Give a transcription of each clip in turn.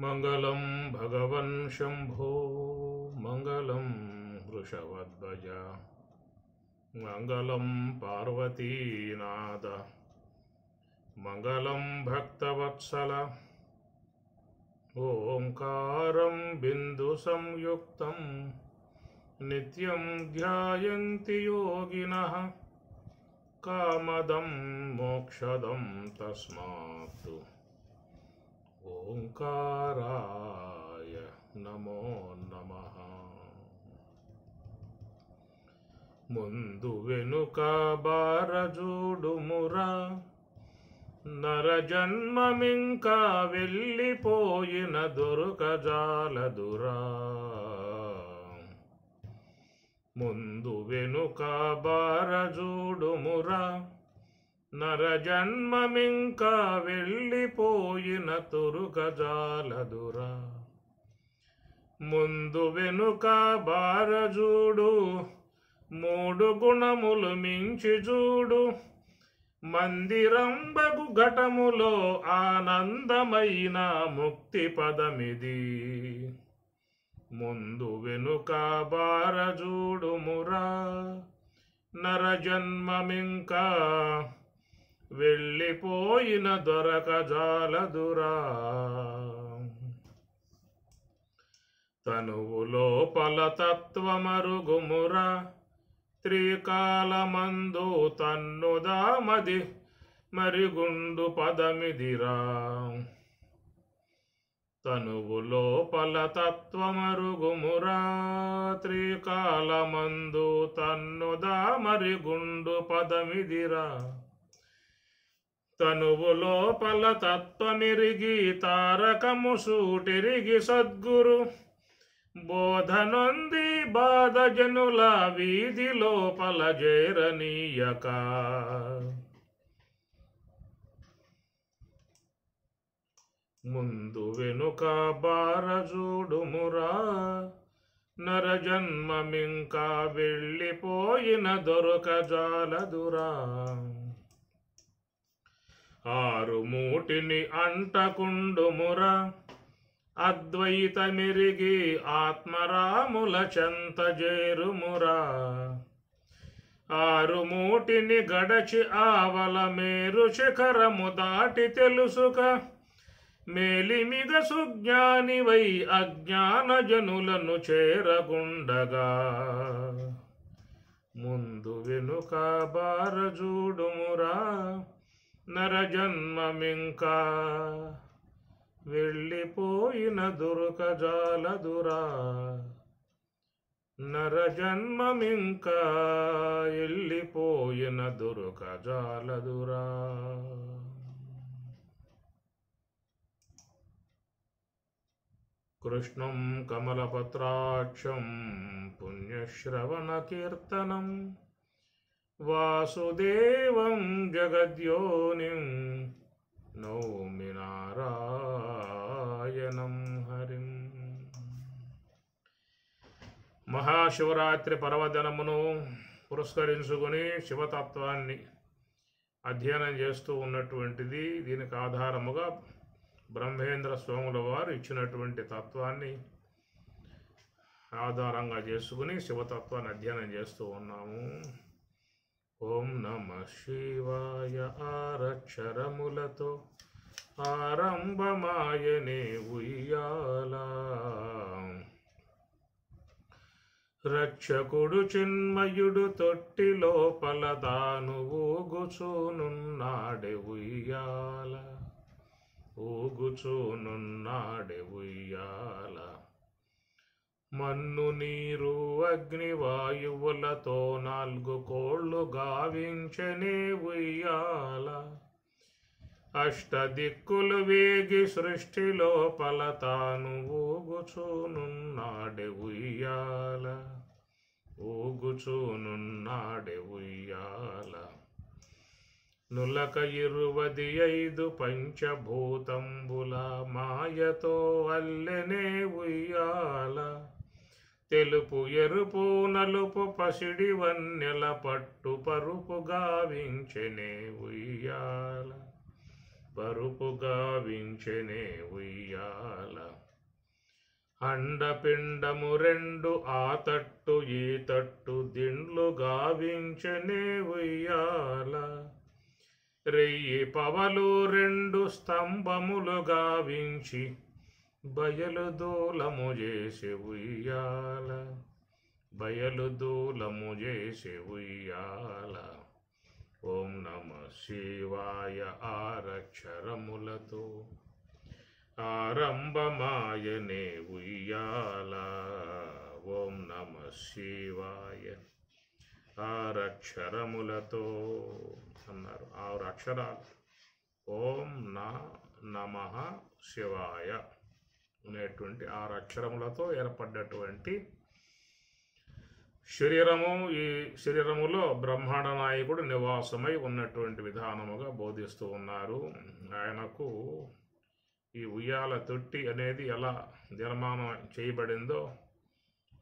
మంగళం భగవన్ శంభో మంగళం వృషభధ్వజ మంగళం పార్వతీనాథ మంగళం భక్తవత్సల ఓంకారం బిందు సంయుక్తం నిత్యం ధ్యాయంతి యోగినః కామదం మోక్షదం తస్మాత్ ఓంకారాయ నమో నమః. ముందు వెనుక బారజూడుమురా, నరజన్మమింకా వెళ్ళిపోయిన దొరకజాలదురా. ముందు వెనుక బారజూడుమురా, నరజన్మమింకా వెళ్ళిపోయిన తురుకజాలదురా. ముందు వెనుక బారజూడు, మూడు గుణములు మించి చూడు, మందిరంబగు ఘటములో ఆనందమైన ముక్తి పదమిది. ముందు వెనుక బారజూడుమురా, నరజన్మమింకా వెళ్ళిపోయిన దొరకజాలదురా. తనువు లోపల తత్వమరుగుమురా, త్రికాలమందు తన్నుదామది మరిగుండు పదమిదిరా. తనువు లోపల తత్వమరుగుమురా, త్రికాలమందు తన్నుదా మరిగుండు పదమిదిరా. తనువు లోపల తత్వమిరిగి తారకము సూటిరిగి సద్గురు బోధనొంది బాధ జనుల వీధి లోపల చేరనీయక. ముందు వెనుక బారజూడుమురా, నరజన్మమింకా వెళ్ళిపోయిన దొరకజాలదురా. ఆరు మూటిని అంటకుండుమురా, అద్వైతమిరిగి ఆత్మరాముల చెంత చేరుమురా. ఆరు మూటిని గడచి ఆవల మేరు శిఖరము దాటి తెలుసుక, మేలిమిగ సుజ్ఞానివై అజ్ఞాన జనులను చేరగుండగా. ముందు వెనుక బారజూడుమురా, నరజన్మమింకా వెళ్ళిపోయిన దొరకజాలదురా. నరజన్మమింకా వెళ్ళిపోయిన దొరకజాలదురా. కృష్ణం కమలపత్రాక్షం పుణ్యశ్రవణకీర్తనం వాసుదేవం జగద్యోనిం నౌమి నారాయణం హరిం. మహాశివరాత్రి పర్వదినమును పురస్కరించుకుని శివతత్వాన్ని అధ్యయనం చేస్తూ ఉన్నటువంటిది. దీనికి ఆధారముగా బ్రహ్మేంద్ర స్వాముల వారు ఇచ్చినటువంటి తత్వాన్ని ఆధారంగా చేసుకుని శివతత్వాన్ని అధ్యయనం చేస్తూ ఉన్నాము. ఓం నమః శివాయ ఆరక్షరములతో ఆరంభమాయనే ఉయ్యాల. రక్షకుడు చిన్మయుడు తొట్టి లోపల తాను ఊగుచూనున్నాడే ఉయ్యాల. ఊగుచూనున్నాడే ఉయ్యాల. మన్ను నీరు అగ్ని వాయువులతో 4 కోళ్ళు గావించనే ఉయ్యాల. అష్టదిక్కులు వేగి సృష్టి లోపల తాను ఊగుచూనున్నాడే ఉయ్యాల. ఊగుచూనున్నాడే ఉయ్యాల. నులక 25 పంచభూతంబుల మాయతో అల్లెనే ఉయ్యాల. తెలుపు ఎరుపు నలుపు పసిడి వన్నెల పట్టు పరుపు గావించెనే ఉయ్యాల. బరుపుగా వించెనే ఉయ్యాల. అండపిండము రెండు ఆ తట్టు ఈ తట్టు దిండ్లు గావించనే ఉయ్యాల. రెయ్యి పవలు రెండు స్తంభములు గావించి బయలు దూలము చేసి ఉయ్యాల. బయలు దూలము చేసి ఉయ్యాల. ఓం నమ శివాయ ఆరక్షరములతో ఆరంభమాయనే ఉయ్యాల. ఓం నమ శివాయ ఆరక్షరములతో అన్నారు. 6 అక్షరాలు ఓం నమః శివాయ అనేటువంటి 6 అక్షరములతో ఏర్పడ్డటువంటి శరీరము. ఈ శరీరములో బ్రహ్మాండ నాయకుడు నివాసమై ఉన్నటువంటి విధానముగా బోధిస్తూ ఉన్నారు. ఆయనకు ఈ ఉయ్యాల తొట్టి అనేది ఎలా నిర్మాణం చేయబడిందో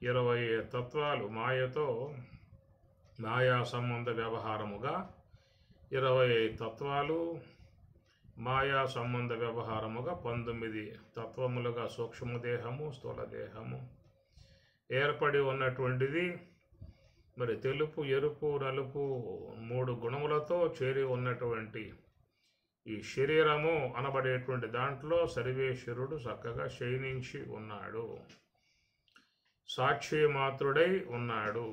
20 తత్వాలు మాయతో మాయా సంబంధ వ్యవహారముగా 20 తత్వాలు మాయా సంబంధ వ్యవహారముగా 19 తత్వములుగా సూక్ష్మదేహము స్థూలదేహము ఏర్పడి ఉన్నటువంటిది. మరి తెలుపు ఎరుపు నలుపు 3 గుణములతో చేరి ఉన్నటువంటి ఈ శరీరము అనబడేటువంటి దాంట్లో సర్వేశ్వరుడు చక్కగా శయనించి ఉన్నాడు, సాక్షి మాత్రుడై ఉన్నాడు.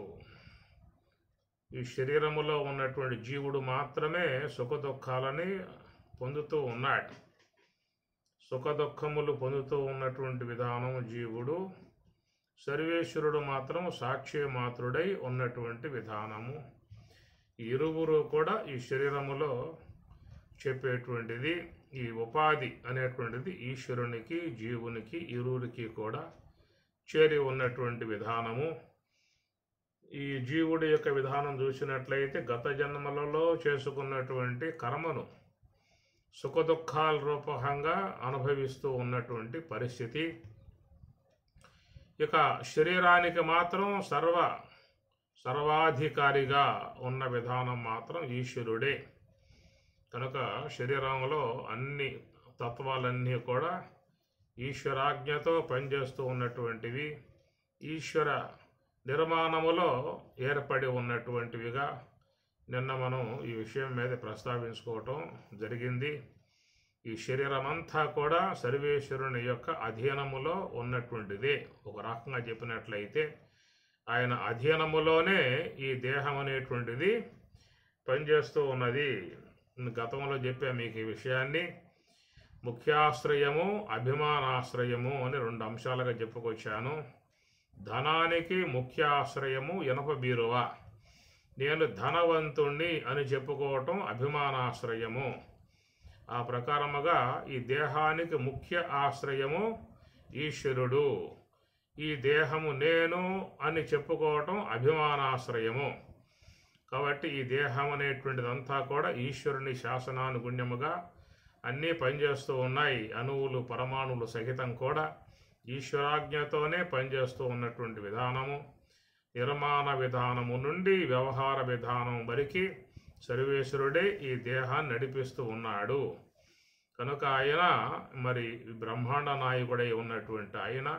ఈ శరీరములో ఉన్నటువంటి జీవుడు మాత్రమే సుఖ దుఃఖాలని పొందుతూ ఉన్నాడు. సుఖ దుఃఖములు పొందుతూ ఉన్నటువంటి విధానం జీవుడు. సర్వేశ్వరుడు మాత్రం సాక్షి మాత్రుడై ఉన్నటువంటి విధానము. ఇరువురు కూడా ఈ శరీరములో చెప్పేటువంటిది ఈ ఉపాధి అనేటువంటిది ఈశ్వరునికి జీవునికి ఇరువురికి కూడా చేరి ఉన్నటువంటి విధానము. ఈ జీవుడి యొక్క విధానం చూసినట్లయితే గత జన్మలలో చేసుకున్నటువంటి కర్మను సుఖ దుఃఖాల రూపంగా అనుభవిస్తూ ఉన్నటువంటి పరిస్థితి. ఇక శరీరానికి మాత్రం సర్వాధికారిగా ఉన్న విధానం మాత్రం ఈశ్వరుడే. కనుక శరీరంలో అన్ని తత్వాలన్నీ కూడా ఈశ్వరాజ్ఞతో పనిచేస్తూ ఉన్నటువంటివి, ఈశ్వర నిర్మాణములో ఏర్పడి ఉన్నటువంటివిగా నిన్న మనం ఈ విషయం మీద ప్రస్తావించుకోవటం జరిగింది. ఈ శరీరమంతా కూడా సర్వేశ్వరుని యొక్క అధీనములో ఉన్నటువంటిదే. ఒక రకంగా చెప్పినట్లయితే ఆయన అధీనములోనే ఈ దేహం అనేటువంటిది పనిచేస్తూ ఉన్నది. గతంలో చెప్పా మీకు ఈ విషయాన్ని. ముఖ్యాశ్రయము అభిమానాశ్రయము అని 2 అంశాలుగా చెప్పుకొచ్చాను. ధనానికి ముఖ్య ఆశ్రయము ఇనప బీరువా. నేను ధనవంతుణ్ణి అని చెప్పుకోవటం అభిమానాశ్రయము. ఆ ప్రకారముగా ఈ దేహానికి ముఖ్య ఆశ్రయము ఈశ్వరుడు. ఈ దేహము నేను అని చెప్పుకోవటం అభిమానాశ్రయము. కాబట్టి ఈ దేహం అనేటువంటిదంతా కూడా ఈశ్వరుని శాసనానుగుణ్యముగా అన్నీ పనిచేస్తూ ఉన్నాయి. అణువులు పరమాణువులు సహితం కూడా ఈశ్వరాజ్ఞతోనే పనిచేస్తూ ఉన్నటువంటి విధానము. నిర్మాణ విధానము నుండి వ్యవహార విధానం వరకు సర్వేశ్వరుడే ఈ దేహాన్ని నడిపిస్తూ ఉన్నాడు. కనుక ఆయన మరి బ్రహ్మాండ నాయకుడై ఉన్నటువంటి ఆయన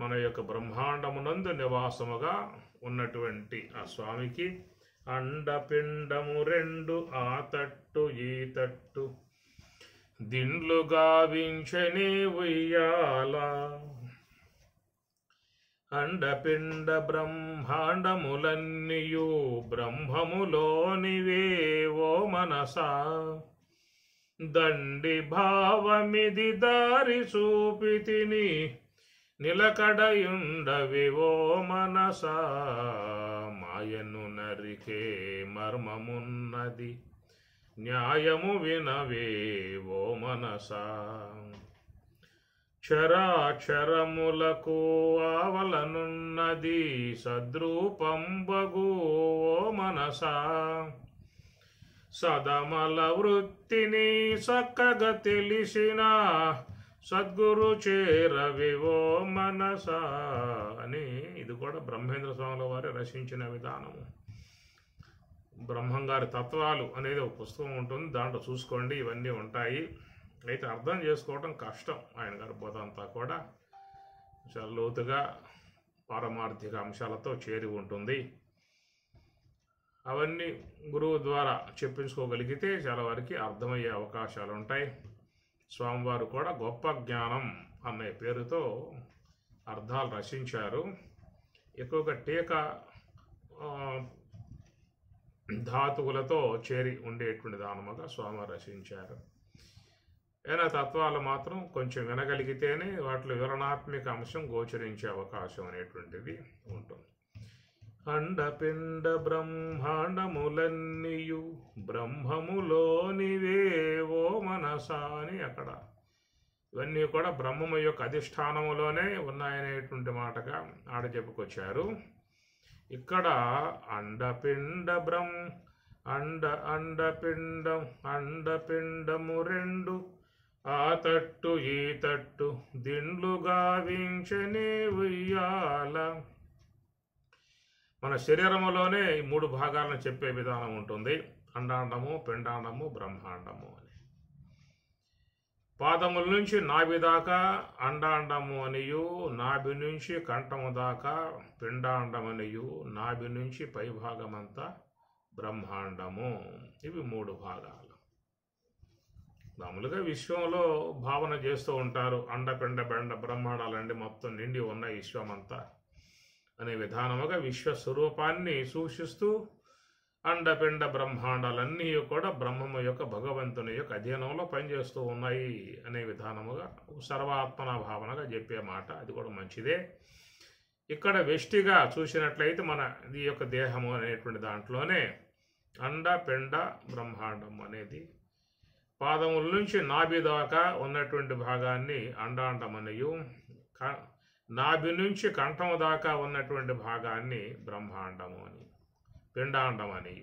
మన యొక్క బ్రహ్మాండమునందు నివాసముగా ఉన్నటువంటి ఆ స్వామికి అండపిండము రెండు ఆ తట్టు ఈ తట్టు దిండ్లు గావించనే ఉయ్యాల. అండపిండ బ్రహ్మాండములన్నీయు బ్రహ్మములోనివే ఓ మనసా. దండి భావమిది దారి చూపితిని నిలకడయుండవి ఓ మనసా. మాయను నరికే మర్మమున్నది న్యాయము వినవే ఓ మనసా. చరాచరములకు ఆవలనున్నది సద్రూపంబగు ఓ మనసా. సదమల వృత్తిని చక్కగా తెలిసిన సద్గురు చేరవి ఓ మనసా అని ఇది కూడా బ్రహ్మేంద్ర స్వాముల వారు రచించిన విధానము. బ్రహ్మంగారి తత్వాలు అనేది ఒక పుస్తకం ఉంటుంది, దాంట్లో చూసుకోండి, ఇవన్నీ ఉంటాయి. అయితే అర్థం చేసుకోవడం కష్టం. ఆయన గారి బోధ అంతా కూడా చాలా లోతుగా పారమార్థిక అంశాలతో చేరి ఉంటుంది. అవన్నీ గురువు ద్వారా చెప్పించుకోగలిగితే చాలా వరకు అర్థమయ్యే అవకాశాలు ఉంటాయి. స్వామివారు కూడా గొప్ప జ్ఞానం అనే పేరుతో అర్థాలు రచించారు. ఎక్కువగా టీకా ధాతువులతో చేరి ఉండేటువంటి దానముగా స్వామి రచించారు. అయినా తత్వాలు మాత్రం కొంచెం వినగలిగితేనే వాటిలో వివరణాత్మక అంశం గోచరించే అవకాశం అనేటువంటిది ఉంటుంది. అండపిండ బ్రహ్మాండములన్నీయు బ్రహ్మములోనివేవో మనసా అని అక్కడ ఇవన్నీ కూడా బ్రహ్మము యొక్క అధిష్టానములోనే ఉన్నాయనేటువంటి మాటగా ఆడ చెప్పుకొచ్చారు. ఇక్కడ అండపిండ అండపిండము రెండు ఆ తట్టు ఈ తట్టు దిండ్లుగా వించనే ఉయ్యాల. మన శరీరములోనే ఈ 3 భాగాలను చెప్పే విధానం ఉంటుంది. అండాండము, పిండాండము, బ్రహ్మాండము అని. పాదముల నుంచి నాభి దాకా అండాండము అనియు, నాభి నుంచి కంఠము దాకా పిండాండమనియు, నాభి నుంచి పైభాగమంతా బ్రహ్మాండము. ఇవి 3 భాగాలు. మామూలుగా విశ్వంలో భావన చేస్తూ ఉంటారు. అండపిండ బ్రహ్మాండాలండి మొత్తం నిండి ఉన్న విశ్వమంతా అనే విధానముగా విశ్వస్వరూపాన్ని సూచిస్తూ అండపిండ బ్రహ్మాండాలన్నీ కూడా బ్రహ్మము యొక్క భగవంతుని యొక్క అధీనంలో పనిచేస్తూ ఉన్నాయి అనే విధానముగా సర్వాత్మన భావనగా చెప్పే మాట. అది కూడా మంచిదే. ఇక్కడ వెష్టిగా చూసినట్లయితే మన ఈ యొక్క దేహము అనేటువంటి దాంట్లోనే అండపిండ బ్రహ్మాండము అనేది పాదముల నుంచి నాభి దాకా ఉన్నటువంటి భాగాన్ని అండాండమనియు, నాభి నుంచి కంఠము దాకా ఉన్నటువంటి భాగాన్ని బ్రహ్మాండము అని, పిండాండం అని,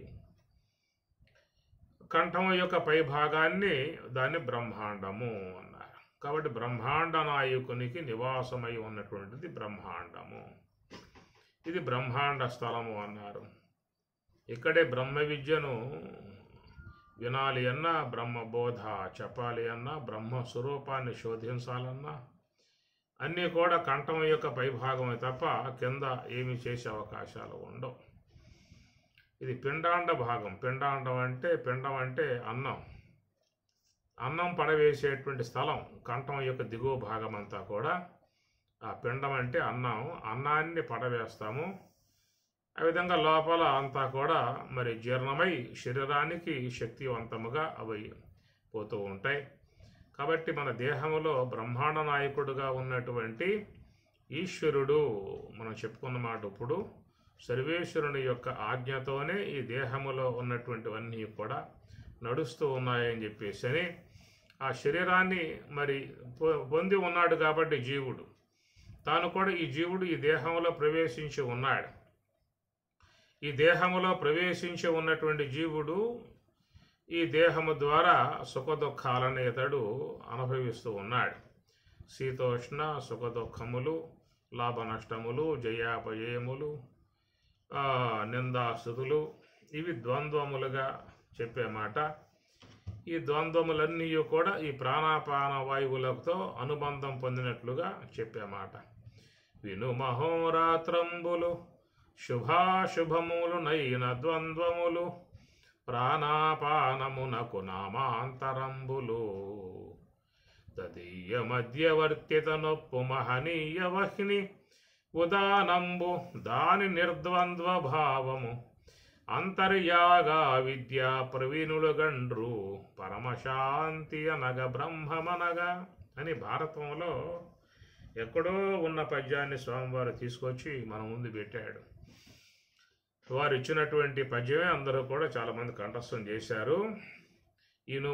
కంఠము యొక్క పై భాగాన్ని దాన్ని బ్రహ్మాండము అన్నారు. కాబట్టి బ్రహ్మాండ నాయకునికి నివాసమై ఉన్నటువంటిది బ్రహ్మాండము. ఇది బ్రహ్మాండ స్థలము అన్నారు. ఇక్కడే బ్రహ్మ విద్యను వినాలి అన్నా, బ్రహ్మబోధ చెప్పాలి అన్నా, బ్రహ్మ స్వరూపాన్ని శోధించాలన్నా అన్నీ కూడా కంఠం యొక్క పైభాగమే తప్ప కింద ఏమి చేసే అవకాశాలు ఉండవు. ఇది పిండాండ భాగం. పిండం అంటే అన్నం పడవేసేటువంటి స్థలం. కంఠం యొక్క దిగువ భాగం అంతా కూడా ఆ పిండం అంటే అన్నాన్ని పడవేస్తాము. ఆ విధంగా లోపల అంతా కూడా మరి జీర్ణమై శరీరానికి శక్తివంతముగా అవి పోతూ ఉంటాయి. కాబట్టి మన దేహంలో బ్రహ్మాండ నాయకుడుగా ఉన్నటువంటి ఈశ్వరుడు మనం చెప్పుకున్న మాట ఇప్పుడు సర్వేశ్వరుని యొక్క ఆజ్ఞతోనే ఈ దేహములో ఉన్నటువంటివన్నీ కూడా నడుస్తూ ఉన్నాయని చెప్పేసి ఆ శరీరాన్ని మరి పొంది ఉన్నాడు. కాబట్టి జీవుడు తాను కూడా ఈ దేహంలో ప్రవేశించి ఉన్నాడు. ఈ దేహములో ప్రవేశించి ఉన్నటువంటి జీవుడు ఈ దేహము ద్వారా సుఖదుఖాలను ఇతడు అనుభవిస్తూ ఉన్నాడు. శీతోష్ణ సుఖదుఖములు, లాభ నష్టములు, జయాపజయములు, నిందాస్తుతులు, ఇవి ద్వంద్వములుగా చెప్పే మాట. ఈ ద్వంద్వములన్నీ కూడా ఈ ప్రాణాపాన వాయువులతో అనుబంధం పొందినట్లుగా చెప్పే మాట. విను మహోరాత్రంబులు శుభాశుభములు నైన ద్వంద్వములు ప్రాణాపానమునకు నామాంతరంబులు తదీయ మధ్యవర్తిత నొప్పు మహనీయ వహ్ని ఉదానంబు దాని నిర్ద్వంద్వ భావము అంతర్యాగా విద్యా ప్రవీణులు గండ్రు పరమశాంతి అనగ బ్రహ్మమనగా అని భారతంలో ఎక్కడో ఉన్న పద్యాన్ని స్వామివారు తీసుకొచ్చి మన ముందు పెట్టాడు. వారు ఇచ్చినటువంటి పద్యమే అందరూ కూడా చాలామంది కంఠస్థం చేశారు. ఇను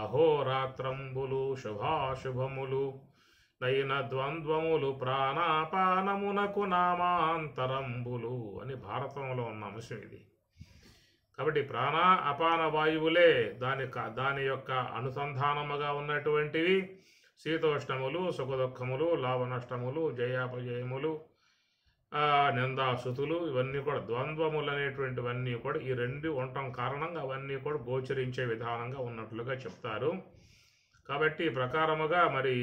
అహోరాత్రంబులు శుభాశుభములు నైన ద్వంద్వములు ప్రాణాపానమునకు నామాంతరంబులు అని భారతంలో ఉన్న అంశం ఇది. కాబట్టి ప్రాణ అపాన వాయువులే దాని యొక్క అనుసంధానముగా ఉన్నటువంటివి. శీతోష్ణములు, సుఖదుఖములు, లాభ నష్టములు, జయాపజయములు, నిందాశుతులు ఇవన్నీ కూడా ద్వంద్వములు అనేటువంటివన్నీ కూడా ఈ రెండు ఉండటం కారణంగా అవన్నీ కూడా గోచరించే విధానంగా ఉన్నట్లుగా చెప్తారు. కాబట్టి ఈ ప్రకారముగా మరి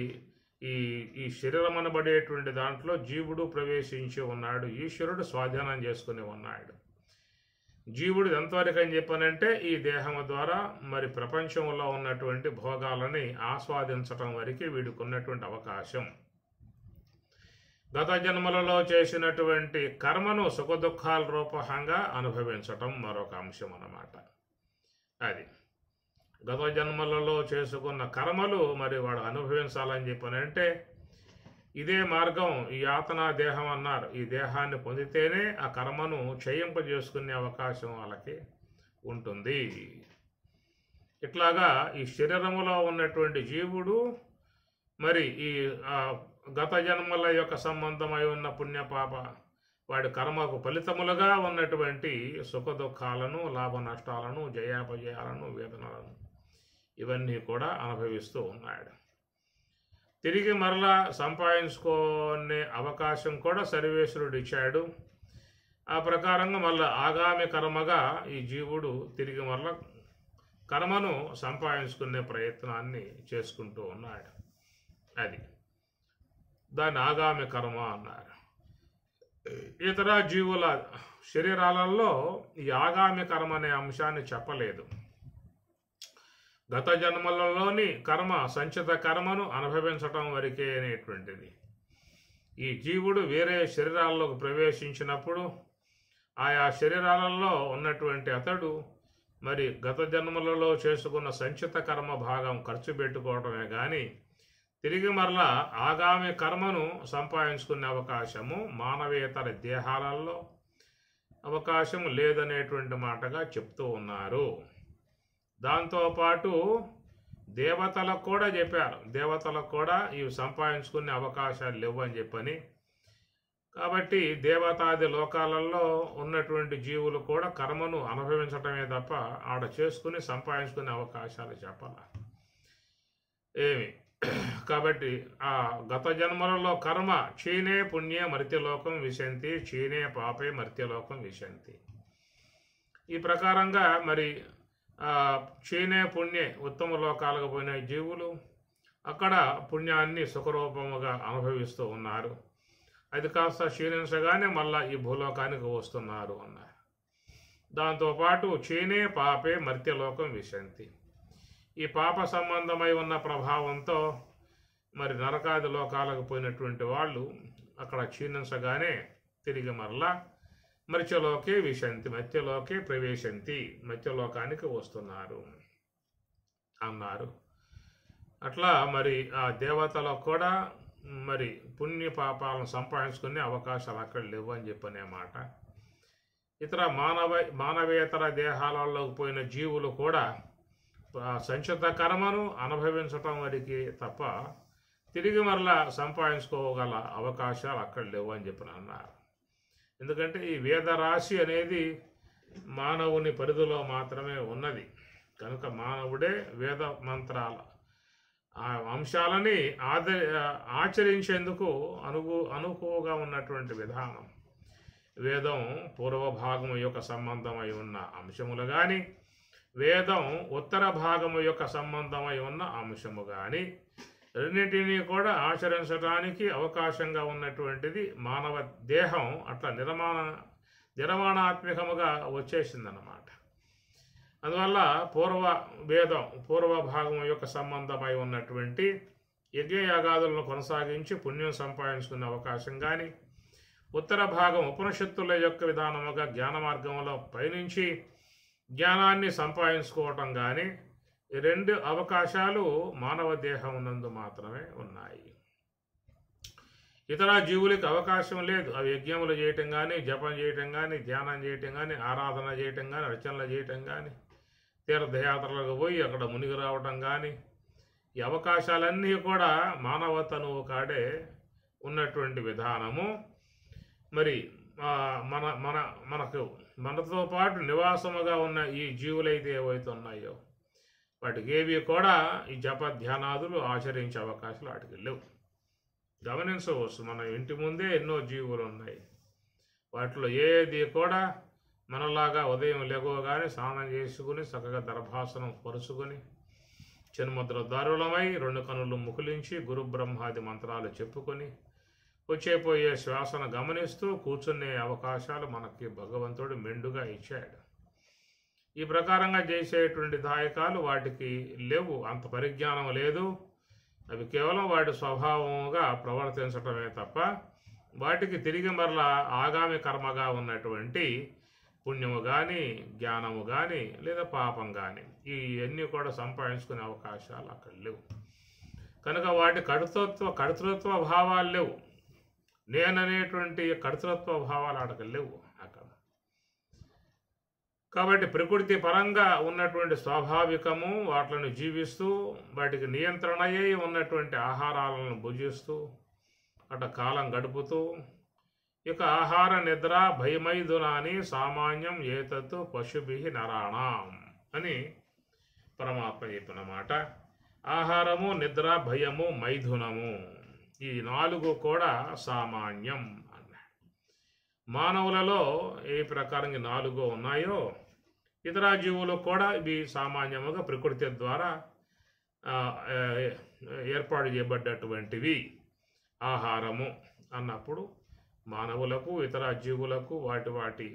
ఈ ఈ శరీరం అనబడేటువంటి దాంట్లో జీవుడు ప్రవేశించి ఉన్నాడు, ఈశ్వరుడు స్వాధీనం చేసుకుని ఉన్నాడు. జీవుడు ఎంతవరకు అని చెప్పానంటే ఈ దేహము ద్వారా మరి ప్రపంచంలో ఉన్నటువంటి భోగాలని ఆస్వాదించటం వరకు వీడికి ఉన్నటువంటి అవకాశం. గత జన్మలలో చేసినటువంటి కర్మను సుఖదుఖాల రూపంగా అనుభవించటం మరొక అంశం అన్నమాట. అది గత జన్మలలో చేసుకున్న కర్మలు మరి వాడు అనుభవించాలని చెప్పనంటే ఇదే మార్గం, ఈ యాతనా దేహం అన్నారు. ఈ దేహాన్ని పొందితేనే ఆ కర్మను చేయింపజేసుకునే అవకాశం వాళ్ళకి ఉంటుంది. ఇట్లాగా ఈ శరీరములో ఉన్నటువంటి జీవుడు మరి ఈ గత జన్మల యొక్క సంబంధమై ఉన్న పుణ్యపాప వాడి కర్మకు ఫలితములుగా ఉన్నటువంటి సుఖ దుఃఖాలను, లాభ నష్టాలను, జయాపజయాలను, వేదనలను ఇవన్నీ కూడా అనుభవిస్తూ ఉన్నాడు. తిరిగి మరలా సంపాదించుకునే అవకాశం కూడా సర్వేశ్వరుడు ఇచ్చాడు. ఆ ప్రకారంగా మళ్ళీ ఆగామి కర్మగా ఈ జీవుడు తిరిగి మరలా కర్మను సంపాదించుకునే ప్రయత్నాన్ని చేసుకుంటూ ఉన్నాడు. అది దాన్ని ఆగామి కర్మ అన్నారు. ఇతర జీవుల శరీరాలలో ఈ ఆగామి కర్మ అనే అంశాన్ని చెప్పలేదు. గత జన్మలలోని కర్మ సంచిత కర్మను అనుభవించటం వరకే అనేటువంటిది. ఈ జీవుడు వేరే శరీరాల్లోకి ప్రవేశించినప్పుడు ఆయా శరీరాలలో ఉన్నటువంటి అతడు మరి గత జన్మలలో చేసుకున్న సంచిత కర్మ భాగం ఖర్చు పెట్టుకోవటమే కానీ తిరిగి మరలా ఆగామి కర్మను సంపాదించుకునే అవకాశము మానవేతర దేహాలలో అవకాశం లేదనేటువంటి మాటగా చెప్తూ ఉన్నారు. దాంతోపాటు దేవతలకు కూడా చెప్పారు, దేవతలకు కూడా ఇవి సంపాదించుకునే అవకాశాలు లేవని చెప్పని. కాబట్టి దేవతాది లోకాలలో ఉన్నటువంటి జీవులు కూడా కర్మను అనుభవించటమే తప్ప ఆడ చేసుకుని సంపాదించుకునే అవకాశాలు చెప్పాల ఏమి. కాబట్టి ఆ గత జన్మలలో కర్మ క్షీణే పుణ్యే మర్త్యలోకం విశంతి, క్షీణే పాపే మర్త్యలోకం విశంతి. ఈ ప్రకారంగా మరి క్షీణే పుణ్యే ఉత్తమ లోకాలకు పోయిన జీవులు అక్కడ పుణ్యాన్ని సుఖరూపముగా అనుభవిస్తూ ఉన్నారు. అది కాస్త క్షీణించగానే మళ్ళా ఈ భూలోకానికి వస్తున్నారు అన్నారు. దాంతోపాటు క్షీణే పాపే మర్త్యలోకం విశంతి. ఈ పాప సంబంధమై ఉన్న ప్రభావంతో మరి నరకాది లోకాలకు పోయినటువంటి వాళ్ళు అక్కడ క్షీణించగానే తిరిగి మరలా మర్త్యలోకే విశంతి, మధ్యలోకే ప్రవేశంతి, మధ్యలోకానికి వస్తున్నారు అన్నారు. అట్లా మరి ఆ దేవతలకు కూడా మరి పుణ్య పాపాలను సంపాదించుకునే అవకాశాలు అక్కడ లేవు అని చెప్పనే మాట. ఇతర మానవేతర దేహాలలోకి పోయిన జీవులు కూడా సంచిత కర్మను అనుభవించటం వరకు తప్ప తిరిగి మరలా సంపాదించుకోగల అవకాశాలు అక్కడ లేవు అని చెప్పిన అన్నారు. ఎందుకంటే ఈ వేదరాశి అనేది మానవుని పరిధిలో మాత్రమే ఉన్నది కనుక మానవుడే వేద మంత్రాల ఆ అంశాలని ఆచరించేందుకు అనుకువగా ఉన్నటువంటి విధానం. వేదం పూర్వభాగము యొక్క సంబంధమై ఉన్న అంశములు కానీ వేదం ఉత్తర భాగము యొక్క సంబంధమై ఉన్న అంశము కానీ రెండింటినీ కూడా ఆచరించడానికి అవకాశంగా ఉన్నటువంటిది మానవ దేహం అట్లా నిర్మాణాత్మకముగా వచ్చేసిందన్నమాట. అందువల్ల పూర్వ భాగం యొక్క సంబంధమై ఉన్నటువంటి యజ్ఞయాగాదులను కొనసాగించి పుణ్యం సంపాదించుకునే అవకాశం కానీ ఉత్తర భాగం ఉపనిషత్తుల యొక్క విధానముగా జ్ఞాన మార్గంలో పయనించి జ్ఞానాన్ని సంపాదించుకోవటం కానీ ఈ రెండు అవకాశాలు మానవ దేహం నందు మాత్రమే ఉన్నాయి. ఇతర జీవులకి అవకాశం లేదు. అవి యజ్ఞములు చేయటం కానీ, జపం చేయటం కానీ, ధ్యానం చేయటం కానీ, ఆరాధన చేయటం కానీ, రచనలు చేయటం కానీ, తీర్థయాత్రలకు పోయి అక్కడ మునిగి రావటం కానీ ఈ అవకాశాలన్నీ కూడా మానవతనువు కాడే ఉన్నటువంటి విధానము. మరి మనతో పాటు నివాసముగా ఉన్న ఈ జీవులైతే ఏవైతే ఉన్నాయో వాటికి ఏవి కూడా ఈ జప ధ్యానాదులు ఆచరించే అవకాశాలు వాటికి లేవు. గమనించవచ్చు, మన ఇంటి ముందే ఎన్నో జీవులు ఉన్నాయి. వాటిలో ఏది కూడా మనలాగా ఉదయం లెగవగానే స్నానం చేసుకుని చక్కగా దర్భాసనం పరుచుకొని చిన్ముద్రదారులమై 2 కనులు ముకులించి గురు బ్రహ్మాది మంత్రాలు చెప్పుకొని వచ్చేపోయే శ్వాసను గమనిస్తూ కూర్చునే అవకాశాలు మనకి భగవంతుడు మెండుగా ఇచ్చాడు. ఈ ప్రకారంగా చేసేటువంటి దాయకాలు వాటికి లేవు, అంత పరిజ్ఞానం లేదు. అవి కేవలం వాటి స్వభావముగా ప్రవర్తించటమే తప్ప వాటికి తిరిగి మరలా ఆగామి కర్మగా ఉన్నటువంటి పుణ్యము కానీ జ్ఞానము కానీ లేదా పాపం కానీ ఇవన్నీ కూడా సంపాదించుకునే అవకాశాలు అక్కడ లేవు. కనుక వాటి కర్తృత్వ భావాలు లేవు. నేననేటువంటి కర్తృత్వ భావాలు అక్కడ లేవు అక్కడ. కాబట్టి ప్రకృతి పరంగా ఉన్నటువంటి స్వాభావికము వాటిని జీవిస్తూ వాటికి నియంత్రణ అయ్యి ఉన్నటువంటి ఆహారాలను భుజిస్తూ అట కాలం గడుపుతూ ఇక ఆహార నిద్ర భయమైదునాని సామాన్యం ఏతత్తు పశుభి నరాణం అని పరమాత్మ చెప్పిన మాట. ఆహారము, నిద్ర, భయము, మైథునము ఈ 4 కూడా సామాన్యం అన్నాడు. మానవులలో ఏ ప్రకారంగా 4 ఉన్నాయో ఇతర జీవులు కూడా ఇవి సామాన్యముగా ప్రకృతి ద్వారా ఏర్పాటు చేయబడ్డటువంటివి. ఆహారము అన్నప్పుడు మానవులకు ఇతర జీవులకు వాటి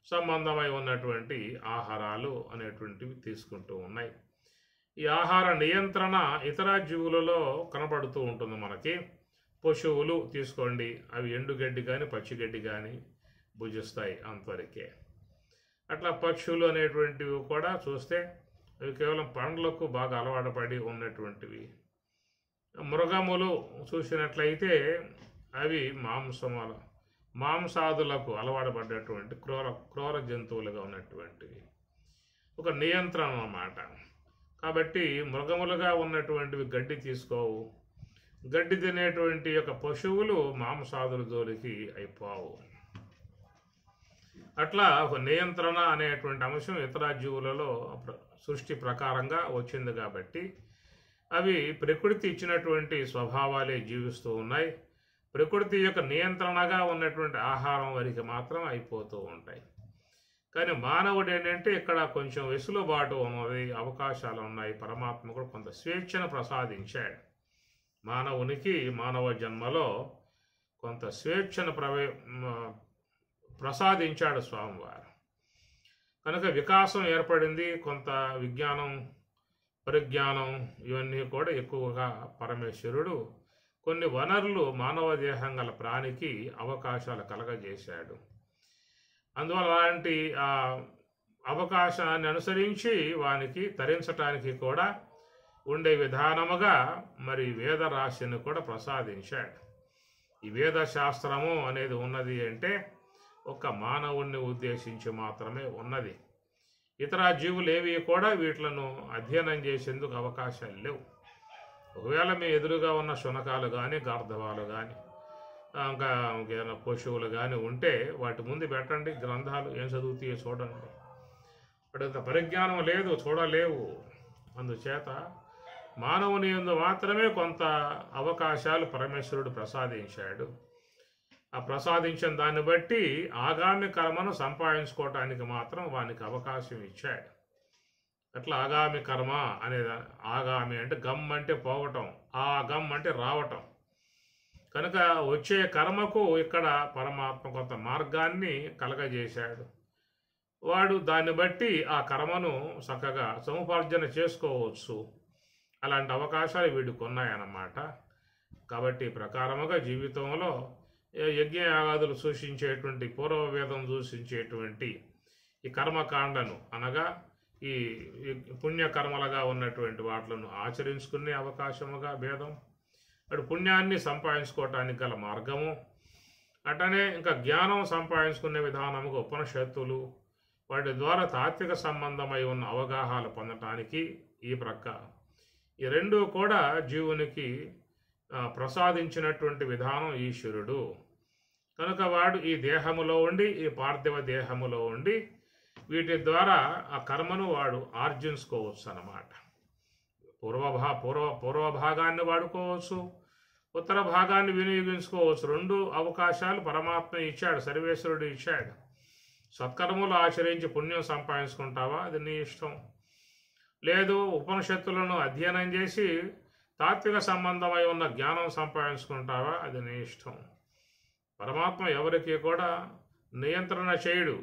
సంబంధమై ఉన్నటువంటి ఆహారాలు అనేటువంటివి తీసుకుంటూ ఉన్నాయి. ఈ ఆహార నియంత్రణ ఇతర జీవులలో కనబడుతూ ఉంటుంది మనకి. పశువులు తీసుకోండి, అవి ఎండుగడ్డి కానీ పచ్చిగడ్డి కానీ భుజిస్తాయి అంతవరకే. అట్లా పక్షులు అనేటువంటివి కూడా చూస్తే అవి కేవలం పండ్లకు బాగా అలవాటు పడి ఉన్నటువంటివి. మృగములు చూసినట్లయితే అవి మాంసాదులకు అలవాటు పడ్డటువంటి క్రూర జంతువులుగా ఉన్నటువంటివి. ఒక నియంత్రణ అన్నమాట. కాబట్టి మృగములుగా ఉన్నటువంటివి గడ్డి తీసుకోవు. గడ్డి తినేటువంటి యొక్క పశువులు మాంసాదుల జోలికి అయిపోవు. అట్లా ఒక నియంత్రణ అనేటువంటి అంశం ఇతర జీవులలో సృష్టి ప్రకారంగా వచ్చింది. కాబట్టి అవి ప్రకృతి ఇచ్చినటువంటి స్వభావాలే జీవిస్తూ ఉన్నాయి. ప్రకృతి యొక్క నియంత్రణగా ఉన్నటువంటి ఆహారం వరకు మాత్రం అయిపోతూ ఉంటాయి. కానీ మానవుడు ఏంటంటే ఇక్కడ కొంచెం వెసులుబాటు ఉన్నది, అవకాశాలు ఉన్నాయి. పరమాత్మ కూడా కొంత స్వేచ్ఛను ప్రసాదించాడు మానవునికి. మానవ జన్మలో కొంత స్వేచ్ఛను ప్రసాదించాడు స్వామివారు. కనుక వికాసం ఏర్పడింది. కొంత విజ్ఞానం, పరిజ్ఞానం ఇవన్నీ కూడా ఎక్కువగా పరమేశ్వరుడు కొన్ని వనరులు మానవ దేహం గల ప్రాణికి అవకాశాలు కలగజేశాడు. అందువల్ల అలాంటి అవకాశాన్ని అనుసరించి వానికి తరించటానికి కూడా ఉండే విధానముగా మరి వేద రాశిని కూడా ప్రసాదించాడు. ఈ వేద శాస్త్రము అనేది ఉన్నది అంటే ఒక మానవుణ్ణి ఉద్దేశించి మాత్రమే ఉన్నది. ఇతర జీవులు ఏవి కూడా వీటిలను అధ్యయనం చేసేందుకు అవకాశాలు లేవు. ఒకవేళ మీ ఎదురుగా ఉన్న శునకాలు కానీ గార్ధవాలు కానీ ఇంకా ఇంకేమైనా పశువులు కానీ ఉంటే వాటి ముందు పెట్టండి గ్రంథాలు, ఏం చదువుతాయో చూడండి. వాటింత పరిజ్ఞానం లేదు, చూడలేవు. అందుచేత మానవుని యందు మాత్రమే కొంత అవకాశాలు పరమేశ్వరుడు ప్రసాదించాడు. ఆ ప్రసాదించిన దాన్ని బట్టి ఆగామి కర్మను సంపాదించుకోవటానికి మాత్రం వానికి అవకాశం ఇచ్చాడు. అట్లా ఆగామి కర్మ అనేది, ఆగామి అంటే గమ్ అంటే పోవటం, ఆ గమ్ అంటే రావటం. కనుక వచ్చే కర్మకు ఇక్కడ పరమాత్మ కొంత మార్గాన్ని కలగజేశాడు. వాడు దాన్ని బట్టి ఆ కర్మను చక్కగా సముపార్జన చేసుకోవచ్చు. అలాంటి అవకాశాలు వీడికి ఉన్నాయన్నమాట. కాబట్టి ప్రకారముగా జీవితంలో యజ్ఞయాగాదులు సూచించేటువంటి, పూర్వవేదం సూచించేటువంటి ఈ కర్మకాండను అనగా ఈ పుణ్యకర్మలుగా ఉన్నటువంటి వాటిలను ఆచరించుకునే అవకాశముగా భేదం, అటు పుణ్యాన్ని సంపాదించుకోవటానికి గల మార్గము, అటనే ఇంకా జ్ఞానం సంపాదించుకునే విధానముగా ఉపనిషత్తులు, వాటి ద్వారా తాత్విక సంబంధమై ఉన్న అవగాహాలు పొందటానికి ఈ ప్రక్క ఈ రెండు కూడా జీవునికి ప్రసాదించినటువంటి విధానం ఈశ్వరుడు. కనుక వాడు ఈ దేహములో ఉండి, ఈ పార్థివ దేహములో ఉండి వీటి ద్వారా ఆ కర్మను వాడు ఆర్జించుకోవచ్చు అన్నమాట. పూర్వభాగాన్ని వాడుకోవచ్చు, ఉత్తర భాగాన్ని వినియోగించుకోవచ్చు. రెండు అవకాశాలు పరమాత్మ ఇచ్చాడు, సర్వేశ్వరుడు ఇచ్చాడు. సత్కర్మలు ఆచరించి పుణ్యం సంపాదించుకుంటావా, అది నీ ఇష్టం. లేదు ఉపనిషత్తులను అధ్యయనం చేసి తాత్విక సంబంధమై ఉన్న జ్ఞానం సంపాదించుకుంటావా, అది నీ ఇష్టం. పరమాత్మ ఎవరికి కూడా నియంత్రణ చేయడు,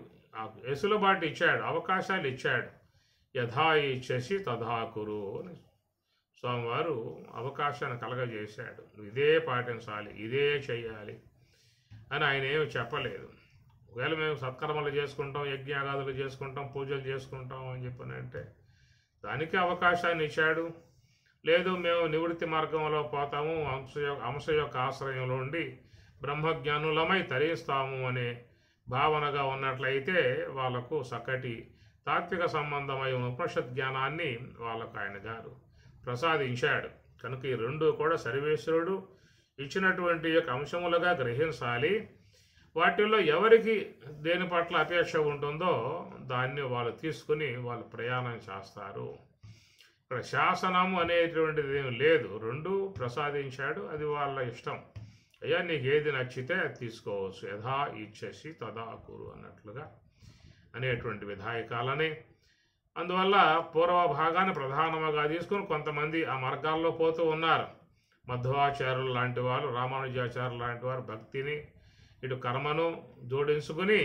వెసులుబాటు ఇచ్చాడు, అవకాశాలు ఇచ్చాడు. యథా ఇచ్చేసి తథా కురు అని స్వామివారు అవకాశాన్ని కలగజేశాడు. ఇదే పాటించాలి, ఇదే చెయ్యాలి అని ఆయన ఏమి చెప్పలేదు. ఒకవేళ మేము సత్కర్మలు చేసుకుంటాం, యజ్ఞాగాదులు చేసుకుంటాం, పూజలు చేసుకుంటాం అని చెప్పనంటే దానికి అవకాశాన్ని ఇచ్చాడు. లేదు మేము నివృత్తి మార్గంలో పోతాము, అంశ యొక్క ఆశ్రయంలో ఉండి బ్రహ్మజ్ఞానులమై తరిస్తాము అనే భావనగా ఉన్నట్లయితే వాళ్లకు చక్కటి తాత్విక సంబంధమై ఉపనిషత్ జ్ఞానాన్ని వాళ్ళకు ఆయన గారు ప్రసాదించాడు. కనుక ఈ రెండు కూడా సర్వేశ్వరుడు ఇచ్చినటువంటి యొక్క అంశములుగా గ్రహించాలి. వాటిల్లో ఎవరికి దేని పట్ల అపేక్ష ఉంటుందో దాన్ని వాళ్ళు తీసుకుని వాళ్ళు ప్రయాణం చేస్తారు. ఇక్కడ శాసనము అనేటువంటిది ఏమి లేదు, రెండు ప్రసాదించాడు, అది వాళ్ళ ఇష్టం. అయ్యా నీకు ఏది నచ్చితే అది తీసుకోవచ్చు, యథా ఇచ్చేసి తదా కురు అన్నట్లుగా అనేటువంటి విధాయకాలని. అందువల్ల పూర్వ భాగాన్ని ప్రధానముగా తీసుకుని కొంతమంది ఆ మార్గాల్లో పోతూ ఉన్నారు. మధ్వాచార్యులు లాంటి వారు, రామానుజాచార్యులు లాంటి వారు భక్తిని ఇటు కర్మను జోడించుకుని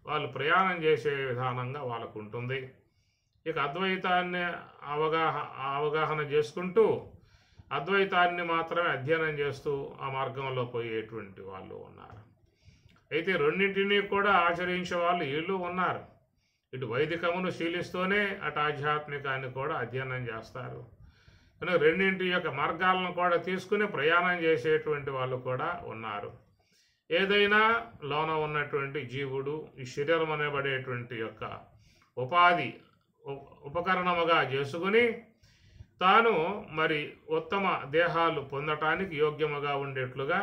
వాళ్ళు ప్రయాణం చేసే విధానంగా వాళ్ళకు ఉంటుంది. ఇక అద్వైతాన్ని అవగాహన చేసుకుంటూ అద్వైతాన్ని మాత్రమే అధ్యయనం చేస్తూ ఆ మార్గంలో పోయేటువంటి వాళ్ళు ఉన్నారు. అయితే రెండింటినీ కూడా ఆచరించే వాళ్ళు వీళ్ళు ఉన్నారు. ఇటు వైదికమును శీలిస్తూనే అటు ఆధ్యాత్మికాన్ని కూడా అధ్యయనం చేస్తారు. కనుక రెండింటి యొక్క మార్గాలను కూడా తీసుకుని ప్రయాణం చేసేటువంటి వాళ్ళు కూడా ఉన్నారు. ఏదైనా లోన ఉన్నటువంటి జీవుడు ఈ శరీరం అనబడేటువంటి యొక్క ఉపాధి ఉపకరణముగా చేసుకుని తాను మరి ఉత్తమ దేహాలు పొందటానికి యోగ్యముగా ఉండేట్లుగా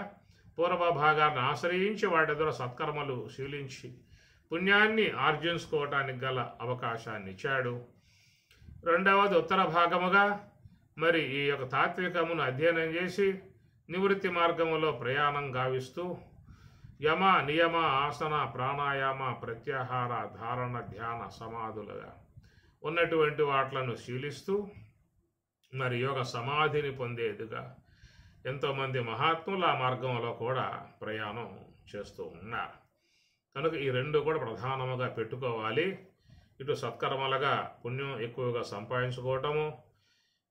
పూర్వ భాగాన్ని ఆశ్రయించి వాటి ద్వారా సత్కర్మలు శీలించి పుణ్యాన్ని ఆర్జించుకోవటానికి గల అవకాశాన్ని ఇచ్చాడు. రెండవది ఉత్తర భాగముగా మరి ఈ యొక్క తాత్వికమును అధ్యయనం చేసి నివృత్తి మార్గములో ప్రయాణం గావిస్తూ యమ నియమ ఆసన ప్రాణాయామ ప్రత్యాహార ధారణ ధ్యాన సమాధులుగా ఉన్నటువంటి వాట్లను శీలిస్తూ మరి యోగ సమాధిని పొందేదిగా ఎంతోమంది మహాత్ములు ఆ మార్గంలో కూడా ప్రయాణం చేస్తూ ఉన్నారు. కనుక ఈ రెండు కూడా ప్రధానముగా పెట్టుకోవాలి. ఇటు సత్కర్మలుగా పుణ్యం ఎక్కువగా సంపాదించుకోవటము,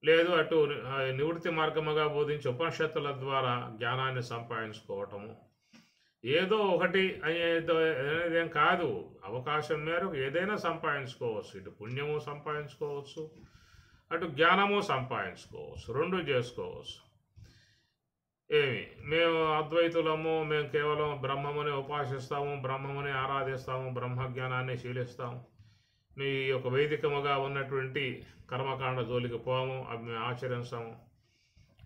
లేదు అటు నివృత్తి మార్గముగా బోధించి ఉపనిషత్తుల ద్వారా జ్ఞానాన్ని సంపాదించుకోవటము. ఏదో ఒకటి అనేదేం కాదు, అవకాశం మేరకు ఏదైనా సంపాదించుకోవచ్చు. ఇటు పుణ్యము సంపాదించుకోవచ్చు, అటు జ్ఞానము సంపాదించుకోవచ్చు, రెండు చేసుకోవచ్చు. మేము అద్వైతులము, మేము కేవలం బ్రహ్మముని ఉపాసిస్తాము, బ్రహ్మముని ఆరాధిస్తాము, బ్రహ్మజ్ఞానాన్ని శీలిస్తాము, మీ యొక్క వైదికముగా ఉన్నటువంటి కర్మకాండ జోలికి పోము, అవి మేము ఆచరించాము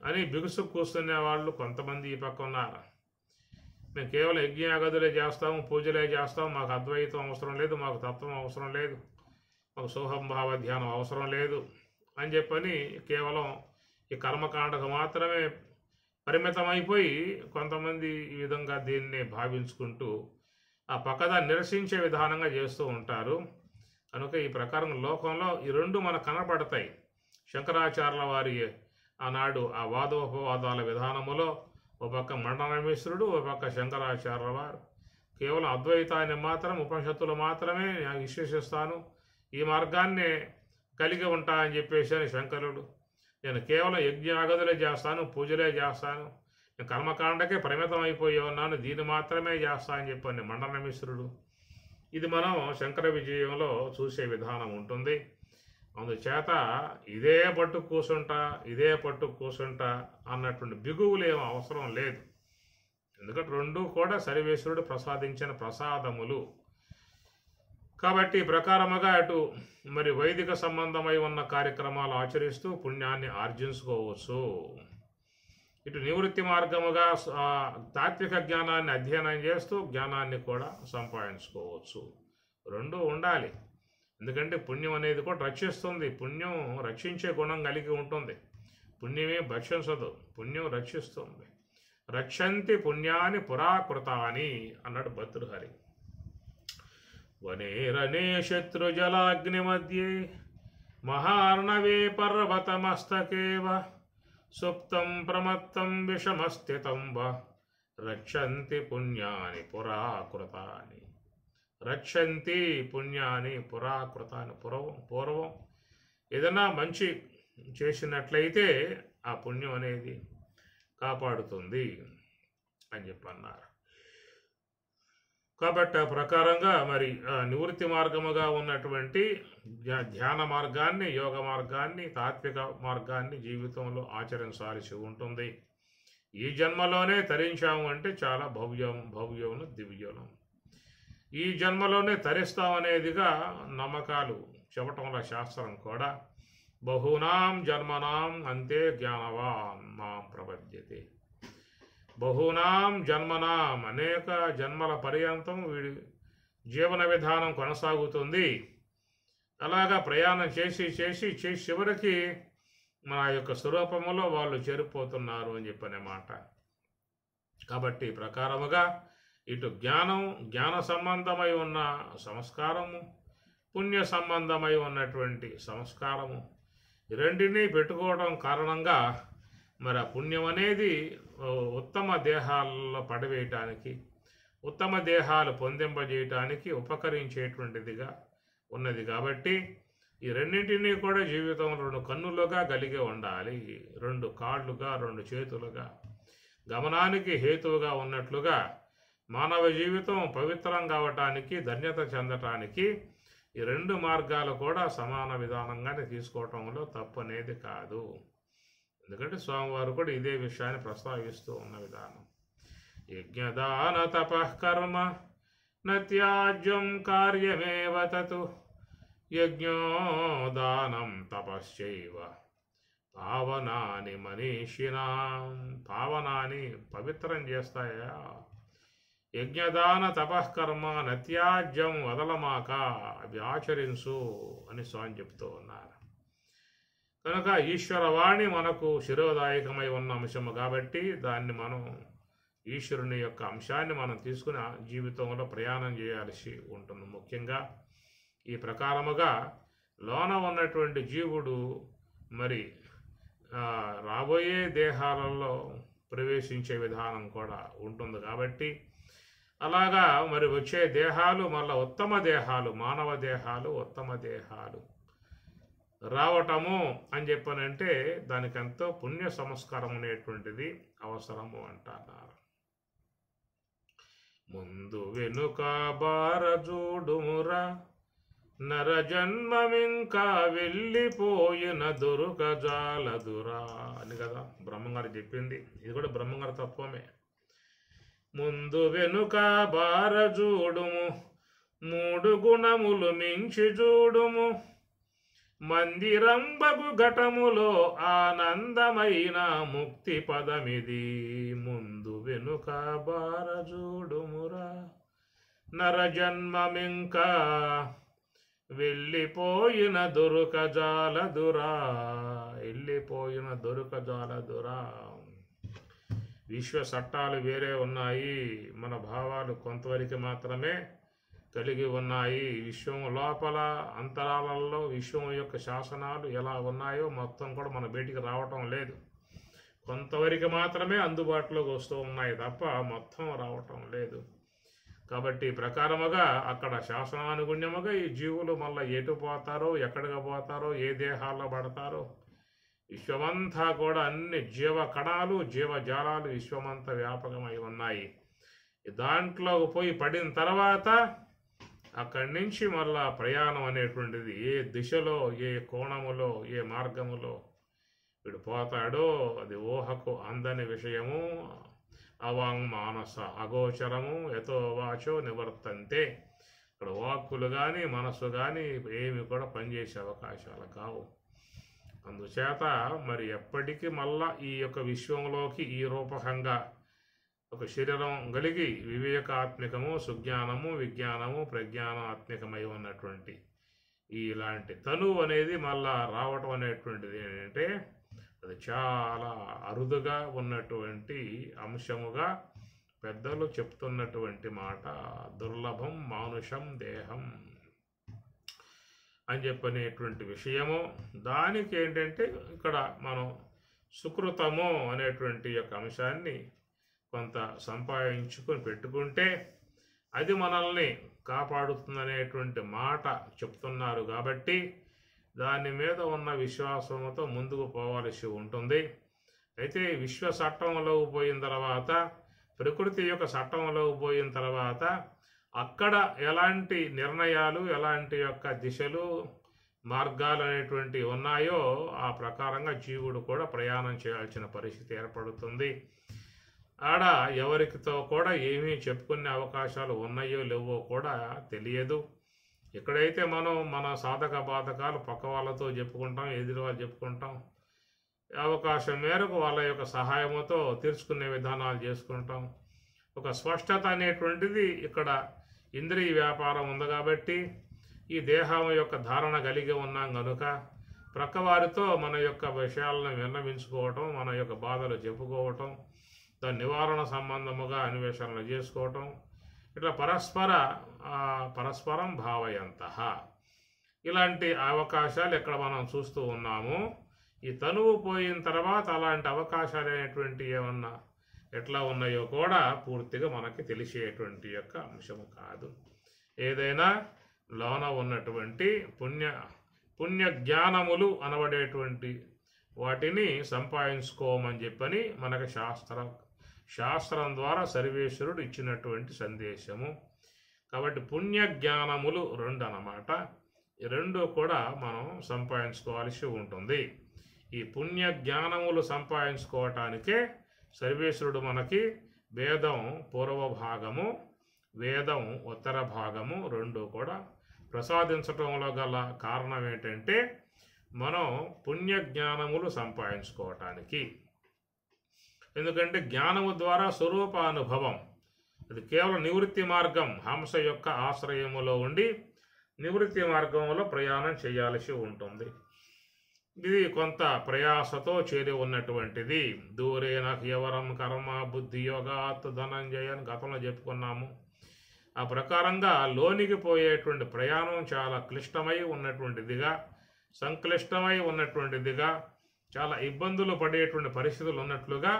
అని బిగుసు కూర్చునే వాళ్ళు కొంతమంది ఈ పక్క ఉన్నారు. మేము కేవలం యజ్ఞాగదులే చేస్తాము, పూజలే చేస్తాము, మాకు అద్వైతం అవసరం లేదు, మాకు తత్వం అవసరం లేదు, మాకు సోహంభావ ధ్యానం అవసరం లేదు అని చెప్పని కేవలం ఈ కర్మకాండకు మాత్రమే పరిమితమైపోయి కొంతమంది ఈ విధంగా దీన్ని భావించుకుంటూ ఆ పక్కదాన్ని నిరసించే విధానంగా చేస్తూ ఉంటారు. కనుక ఈ ప్రకారం లోకంలో ఈ రెండు మనకు కనబడతాయి. శంకరాచార్యుల వారి ఆనాడు ఆ వాదోపవాదాల విధానములో ఒక పక్క మండనమిశ్రుడు, ఒక పక్క శంకరాచార్యుల వారు కేవలం అద్వైతాన్ని మాత్రం ఉపనిషత్తులు మాత్రమే విశ్వసిస్తాను, ఈ మార్గాన్ని కలిగి ఉంటా అని చెప్పేసి అని శంకరుడు, నేను కేవలం యజ్ఞాగదులే చేస్తాను, పూజలే చేస్తాను, నేను కర్మకాండకే పరిమితం అయిపోయి ఉన్నాను, దీన్ని మాత్రమే చేస్తా అని చెప్పండి మండనమిశ్రుడు. ఇది మనం శంకర విజయంలో చూసే విధానం ఉంటుంది. అందుచేత ఇదే పట్టు కూసుంటా అన్నటువంటి బిగువులు ఏం అవసరం లేదు. ఎందుకంటే రెండు కూడా సర్వేశ్వరుడు ప్రసాదించిన ప్రసాదములు కాబట్టి ప్రకారముగా అటు మరి వైదిక సంబంధమై ఉన్న కార్యక్రమాలు ఆచరిస్తూ పుణ్యాన్ని ఆర్జించుకోవచ్చు. ఇటు నివృత్తి మార్గముగా తాత్విక జ్ఞానాన్ని అధ్యయనం చేస్తూ జ్ఞానాన్ని కూడా సంపాదించుకోవచ్చు. రెండు ఉండాలి. ఎందుకంటే పుణ్యం అనేది కూడా రక్షిస్తుంది. పుణ్యం రక్షించే గుణం కలిగి ఉంటుంది. పుణ్యమే భక్షించదు, పుణ్యం రక్షిస్తుంది. రక్షంతి పుణ్యాని పురాకృతాని అన్నాడు భర్తృహరి. వనేరనే శత్రుజలాగ్ని మధ్యే మహార్ణవే పర్వతమస్తకేవ సుప్తం ప్రమత్తం విషమస్థితం వా రక్షంతి పుణ్యాని పురాకృతాని. రక్షంతి పుణ్యాని పురాకృతాని. పూర్వం ఏదైనా మంచి చేసినట్లయితే ఆ పుణ్యం అనేది కాపాడుతుంది అని చెప్పన్నారు. కాబట్టి ఆ ప్రకారంగా మరి నివృత్తి మార్గముగా ఉన్నటువంటి ధ్యాన మార్గాన్ని, యోగ మార్గాన్ని, తాత్విక మార్గాన్ని జీవితంలో ఆచరించాల్సి ఉంటుంది. ఈ జన్మలోనే తరించాము అంటే చాలా భవ్యమును దివ్యమును. ఈ జన్మలోనే తరిస్తామనేదిగా నమ్మకాలు చెప్పటంలో శాస్త్రం కూడా బహూనాం జన్మనాం అంతే జ్ఞానవాన్ మాం ప్రపద్యతే. బహూనాం జన్మనాం అనేక జన్మల పర్యంతం వీడి జీవన విధానం కొనసాగుతుంది. అలాగా ప్రయాణం చేసి చేసి చేసి చివరికి మన యొక్క స్వరూపములో వాళ్ళు చేరిపోతున్నారు అని చెప్పనే మాట. కాబట్టి ప్రకారముగా ఇటు జ్ఞాన సంబంధమై ఉన్న సంస్కారము, పుణ్య సంబంధమై ఉన్నటువంటి సంస్కారము రెండినీ పెట్టుకోవడం కారణంగా మరి ఆ పుణ్యం అనేది ఉత్తమ దేహాలలో పడవేయటానికి, ఉత్తమ దేహాలు పొందింపజేయటానికి ఉపకరించేటువంటిదిగా ఉన్నది. కాబట్టి ఈ రెండింటినీ కూడా జీవితంలో 2 కన్నులుగా కలిగి ఉండాలి. 2 కాళ్ళుగా, 2 చేతులుగా, గమనానికి హేతువుగా ఉన్నట్లుగా మానవ జీవితం పవిత్రం కావటానికి, ధన్యత చెందటానికి ఈ 2 మార్గాలు కూడా సమాన విధానంగానే తీసుకోవటంలో తప్పు అనేది కాదు. ఎందుకంటే స్వామివారు కూడా ఇదే విషయాన్ని ప్రస్తావిస్తూ ఉన్న విధానం. యజ్ఞదాన తపఃకర్మ నత్యాజ్యం కార్యమేవ తతు యజ్ఞోదానం తపశ్చైవ పావనాని మనీషినాం. పావనాని పవిత్రం చేస్తాయా. యజ్ఞదాన తపఃకర్మ నత్యాజ్యం వదలమాక, అవి ఆచరించు అని స్వామి చెప్తూ ఉన్నారు. కనుక ఈశ్వరవాణి మనకు శిరోదాయకమై ఉన్న అంశము కాబట్టి దాన్ని మనం ఈశ్వరుని యొక్క అంశాన్ని మనం తీసుకుని జీవితంలో ప్రయాణం చేయాల్సి ఉంటుంది. ముఖ్యంగా ఈ ప్రకారముగా లోన ఉన్నటువంటి జీవుడు మరి రాబోయే దేహాలలో ప్రవేశించే విధానం కూడా ఉంటుంది. కాబట్టి అలాగా మరి వచ్చే దేహాలు మళ్ళీ ఉత్తమ దేహాలు, మానవ దేహాలు, ఉత్తమ దేహాలు రావటము అని చెప్పనంటే దానికెంతో పుణ్య సంస్కారం అనేటువంటిది అవసరము అంటున్నారు. ముందు వెనుక బారజూడుమురా నర జన్మమింకా వెళ్ళిపోయిన దొరుకజాలదురా అని కదా బ్రహ్మంగారు చెప్పింది. ఇది కూడా బ్రహ్మంగారి తత్వమే. ముందు వెనుక బారజూడుము, 3 గుణములు మించి చూడుము, మందిరంబగు ఘటములో ఆనందమైన ముక్తి పదమిది. ముందు వెనుక బారజూడుమురా నరజన్మమింకా వెళ్ళిపోయిన దొరుకజాలదురా, వెళ్ళిపోయిన దొరుకజాలదురా. విశ్వ చట్టాలు వేరే ఉన్నాయి, మన భావాలు కొంతవరకు మాత్రమే కలిగి ఉన్నాయి. విశ్వం లోపల అంతరాలలో విశ్వం యొక్క శాసనాలు ఎలా ఉన్నాయో మొత్తం కూడా మన బయటికి రావటం లేదు. కొంతవరకు మాత్రమే అందుబాటులోకి వస్తూ ఉన్నాయి తప్ప మొత్తం రావటం లేదు. కాబట్టి ప్రకారముగా అక్కడ శాసనానుగుణ్యముగా ఈ జీవులు మళ్ళీ ఎటు పోతారో, ఎక్కడికి పోతారో, ఏ దేహాల్లో పడతారో, విశ్వమంతా కూడా అన్ని జీవ కణాలు, జీవజాలాలు విశ్వమంతా వ్యాపకమై ఉన్నాయి. దాంట్లో పోయి పడిన తర్వాత అక్కడి నుంచి మళ్ళా ప్రయాణం అనేటువంటిది ఏ దిశలో, ఏ కోణములో, ఏ మార్గములో వీడు పోతాడో అది ఊహకు అందని విషయము. అవాంగ్మానస అగోచరము యతో వాచో నివర్తంతే. ఇక్కడ వాక్కులు కానీ మనస్సు కానీ ఏమి కూడా పనిచేసే అవకాశాలు కావు. అందుచేత మరి ఎప్పటికీ మళ్ళా ఈ యొక్క విశ్వంలోకి ఈ రూపకంగా ఒక శరీరం కలిగి వివేకాత్మికము, సుజ్ఞానము, విజ్ఞానము, ప్రజ్ఞానాత్మికమై ఉన్నటువంటి ఇలాంటి తనువు అనేది మళ్ళా రావటం అనేటువంటిది ఏంటంటే అది చాలా అరుదుగా ఉన్నటువంటి అంశముగా పెద్దలు చెప్తున్నటువంటి మాట. దుర్లభం మానుషం దేహం అని చెప్పనేటువంటి విషయము. దానికి ఏంటంటే ఇక్కడ మనం సుకృతము అనేటువంటి యొక్క అంశాన్ని కొంత సంపాదించుకొని పెట్టుకుంటే అది మనల్ని కాపాడుతుందనేటువంటి మాట చెప్తున్నారు కాబట్టి దాని మీద ఉన్న విశ్వాసంతో ముందుకు పోవాల్సి ఉంటుంది. అయితే విశ్వ చట్టంలోకి పోయిన తర్వాత, ప్రకృతి యొక్క చట్టంలోకి పోయిన తర్వాత అక్కడ ఎలాంటి నిర్ణయాలు, ఎలాంటి యొక్క దిశలు, మార్గాలు అనేటువంటివి ఉన్నాయో ఆ ప్రకారంగా జీవుడు కూడా ప్రయాణం చేయాల్సిన పరిస్థితి ఏర్పడుతుంది. ఆడ ఎవరికితో కూడా ఏమీ చెప్పుకునే అవకాశాలు ఉన్నాయో లేవో కూడా తెలియదు. ఎక్కడైతే మనం మన సాధక బాధకాలు పక్క వాళ్ళతో చెప్పుకుంటాం, ఎదురు వాళ్ళు చెప్పుకుంటాం, అవకాశం మేరకు వాళ్ళ యొక్క సహాయంతో తీర్చుకునే విధానాలు చేసుకుంటాం. ఒక స్పష్టత అనేటువంటిది ఇక్కడ ఇంద్రియ వ్యాపారం ఉంది కాబట్టి ఈ దేహం యొక్క ధారణ కలిగి ఉన్నాం కనుక ప్రక్కవారితో మన యొక్క విషయాలను విన్నవించుకోవటం, మన యొక్క బాధలు చెప్పుకోవటం, దాని నివారణ సంబంధముగా అన్వేషణలు చేసుకోవటం, ఇట్లా పరస్పరం భావయంతః ఇలాంటి అవకాశాలు ఇక్కడ మనం చూస్తూ ఉన్నాము. ఈ తనువు పోయిన తర్వాత అలాంటి అవకాశాలు అనేటువంటి ఏమన్నా ఎట్లా ఉన్నాయో కూడా పూర్తిగా మనకి తెలిసేటువంటి యొక్క అంశము కాదు. ఏదైనా లోన ఉన్నటువంటి పుణ్య జ్ఞానములు అనబడేటువంటి వాటిని సంపాదించుకోమని చెప్పని మనకి శాస్త్రం ద్వారా సర్వేశ్వరుడు ఇచ్చినటువంటి సందేశము. కాబట్టి పుణ్య జ్ఞానములు రెండు అన్నమాట. ఈ రెండు కూడా మనం సంపాదించుకోవాల్సి ఉంటుంది. ఈ పుణ్య జ్ఞానములు సంపాదించుకోవటానికే సర్వేశ్వరుడు మనకి వేదం పూర్వ భాగము, వేదం ఉత్తర భాగము రెండు కూడా ప్రసాదించటంలో గల కారణం ఏంటంటే మనం పుణ్య జ్ఞానములు సంపాదించుకోవటానికి. ఎందుకంటే జ్ఞానము ద్వారా స్వరూపానుభవం, అది కేవలం నివృత్తి మార్గం. హంస యొక్క ఆశ్రయములో ఉండి నివృత్తి మార్గంలో ప్రయాణం చేయాల్సి ఉంటుంది. ఇది కొంత ప్రయాసతో చేరి ఉన్నటువంటిది. దూరేన కేవలం కర్మ బుద్ధి యోగాత్ ధనంజయ అని గతంలో చెప్పుకున్నాము. ఆ ప్రకారంగా లోనికి పోయేటువంటి ప్రయాణం చాలా క్లిష్టమై ఉన్నటువంటిదిగా, సంక్లిష్టమై ఉన్నటువంటిదిగా, చాలా ఇబ్బందులు పడేటువంటి పరిస్థితులు ఉన్నట్లుగా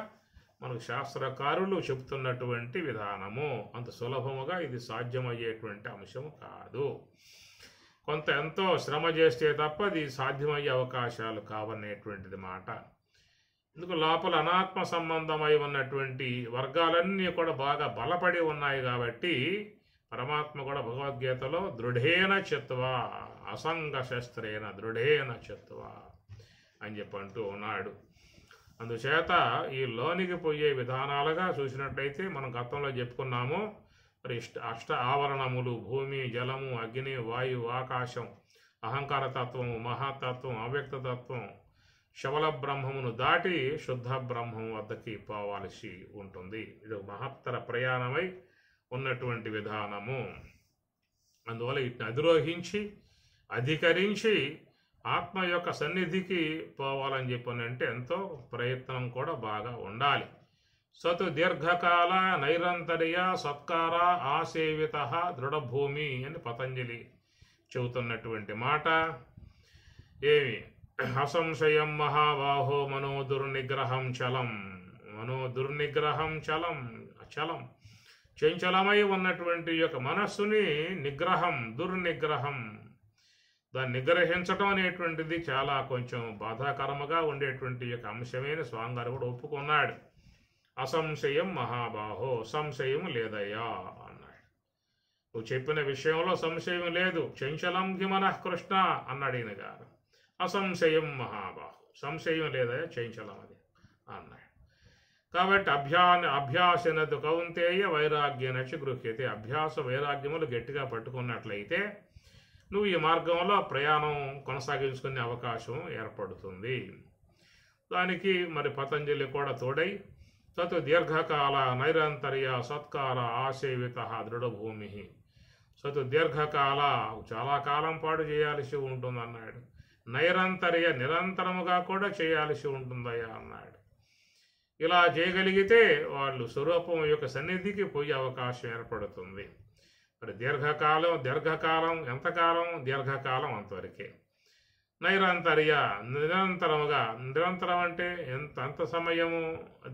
మనకు శాస్త్రకారులు చెబుతున్నటువంటి విధానము. అంత సులభముగా ఇది సాధ్యమయ్యేటువంటి అంశము కాదు. కొంత ఎంతో శ్రమ చేస్తే తప్ప అది సాధ్యమయ్యే అవకాశాలు కావనేటువంటిది మాట. ఎందుకు లోపల అనాత్మ సంబంధమై ఉన్నటువంటి వర్గాలన్నీ కూడా బాగా బలపడి ఉన్నాయి కాబట్టి పరమాత్మ కూడా భగవద్గీతలో దృఢేన చిత్వా అసంగ శస్త్రేణ దృఢేన చిత్వా అని చెప్పంటూ ఉన్నాడు. అందుచేత ఈ లోనికి పోయే విధానాలుగా చూసినట్టయితే మనం గతంలో చెప్పుకున్నాము. మరి అష్ట ఆవరణములు భూమి, జలము, అగ్ని, వాయువు, ఆకాశం, అహంకారతత్వము, మహాతత్వం, అవ్యక్తతత్వం, శవల బ్రహ్మమును దాటి శుద్ధ బ్రహ్మం వద్దకి పోవాల్సి ఉంటుంది. ఇది మహత్తర ప్రయాణమై ఉన్నటువంటి విధానము. అందువల్ల వీటిని అధిరోహించి అధికరించి ఆత్మ యొక్క సన్నిధికి పోవాలని చెప్పనంటే ఎంతో ప్రయత్నం కూడా బాగా ఉండాలి. సతు దీర్ఘకాల నైరంతర్య సత్కార ఆసేవిత దృఢభూమి అని పతంజలి చెబుతున్నటువంటి మాట. ఏమి అసంశయం మహాబాహో మనోదుర్నిగ్రహం చలం, మనోదుర్నిగ్రహం చలం అచలం, చంచలమై ఉన్నటువంటి యొక్క మనస్సుని నిగ్రహం, దుర్నిగ్రహం, దాన్ని నిగ్రహించటం అనేటువంటిది చాలా కొంచెం బాధాకరముగా ఉండేటువంటి యొక్క అంశమైన స్వామివారు కూడా ఒప్పుకున్నాడు. అసంశయం మహాబాహో, సంశయం లేదయ్యా అన్నాడు. నువ్వు చెప్పిన విషయంలో సంశయం లేదు. చంచలం హి మనః కృష్ణ అన్నాడు ఈయన గారు. అసంశయం మహాబాహో, సంశయం లేదయ్యా, చంచలం అది అన్నాడు. కాబట్టి అభ్యాసనదు కౌంతేయ వైరాగ్యనచి గృహ్యతే. అభ్యాస వైరాగ్యములు గట్టిగా పట్టుకున్నట్లయితే నువ్వు ఈ మార్గంలో ప్రయాణం కొనసాగించుకునే అవకాశం ఏర్పడుతుంది. దానికి మరి పతంజలి కూడా తోడై తత్ దీర్ఘకాల నైరంతర్య సత్కార ఆసేవిత దృఢభూమి, సత్ దీర్ఘకాల చాలా కాలం పాటు చేయాల్సి ఉంటుంది అన్నాడు. నిరంతరముగా కూడా చేయాల్సి ఉంటుందయ్యా అన్నాడు. ఇలా చేయగలిగితే వాళ్ళు స్వరూపం యొక్క సన్నిధికి పోయే అవకాశం ఏర్పడుతుంది. మరి దీర్ఘకాలం ఎంతకాలం? దీర్ఘకాలం అంతవరకే. నిరంతరం అంటే అంత సమయము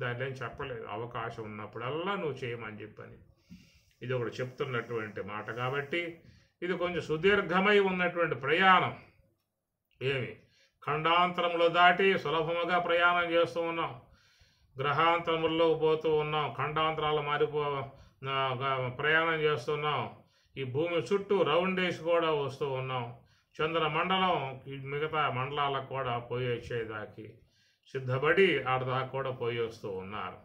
దాన్ని ఏం చెప్పలేదు. అవకాశం ఉన్నప్పుడల్లా నువ్వు చేయమని చెప్పని ఇది ఒకటి చెప్తున్నటువంటి మాట. కాబట్టి ఇది కొంచెం సుదీర్ఘమై ఉన్నటువంటి ప్రయాణం. ఖండాంతరములు దాటి సులభముగా ప్రయాణం చేస్తూ ఉన్నాం. గ్రహాంతరముల్లో పోతూ ఉన్నాం. ఖండాంతరాలు ప్రయాణం చేస్తున్నాం. ఈ భూమి చుట్టూ రౌండ్ వేసి కూడా వస్తూ ఉన్నాం. చంద్రమండలం మిగతా మండలాలకు కూడా పోయి వచ్చేదాకి సిద్ధపడి ఆడదాకా కూడా పోయి వస్తూ ఉన్నారు.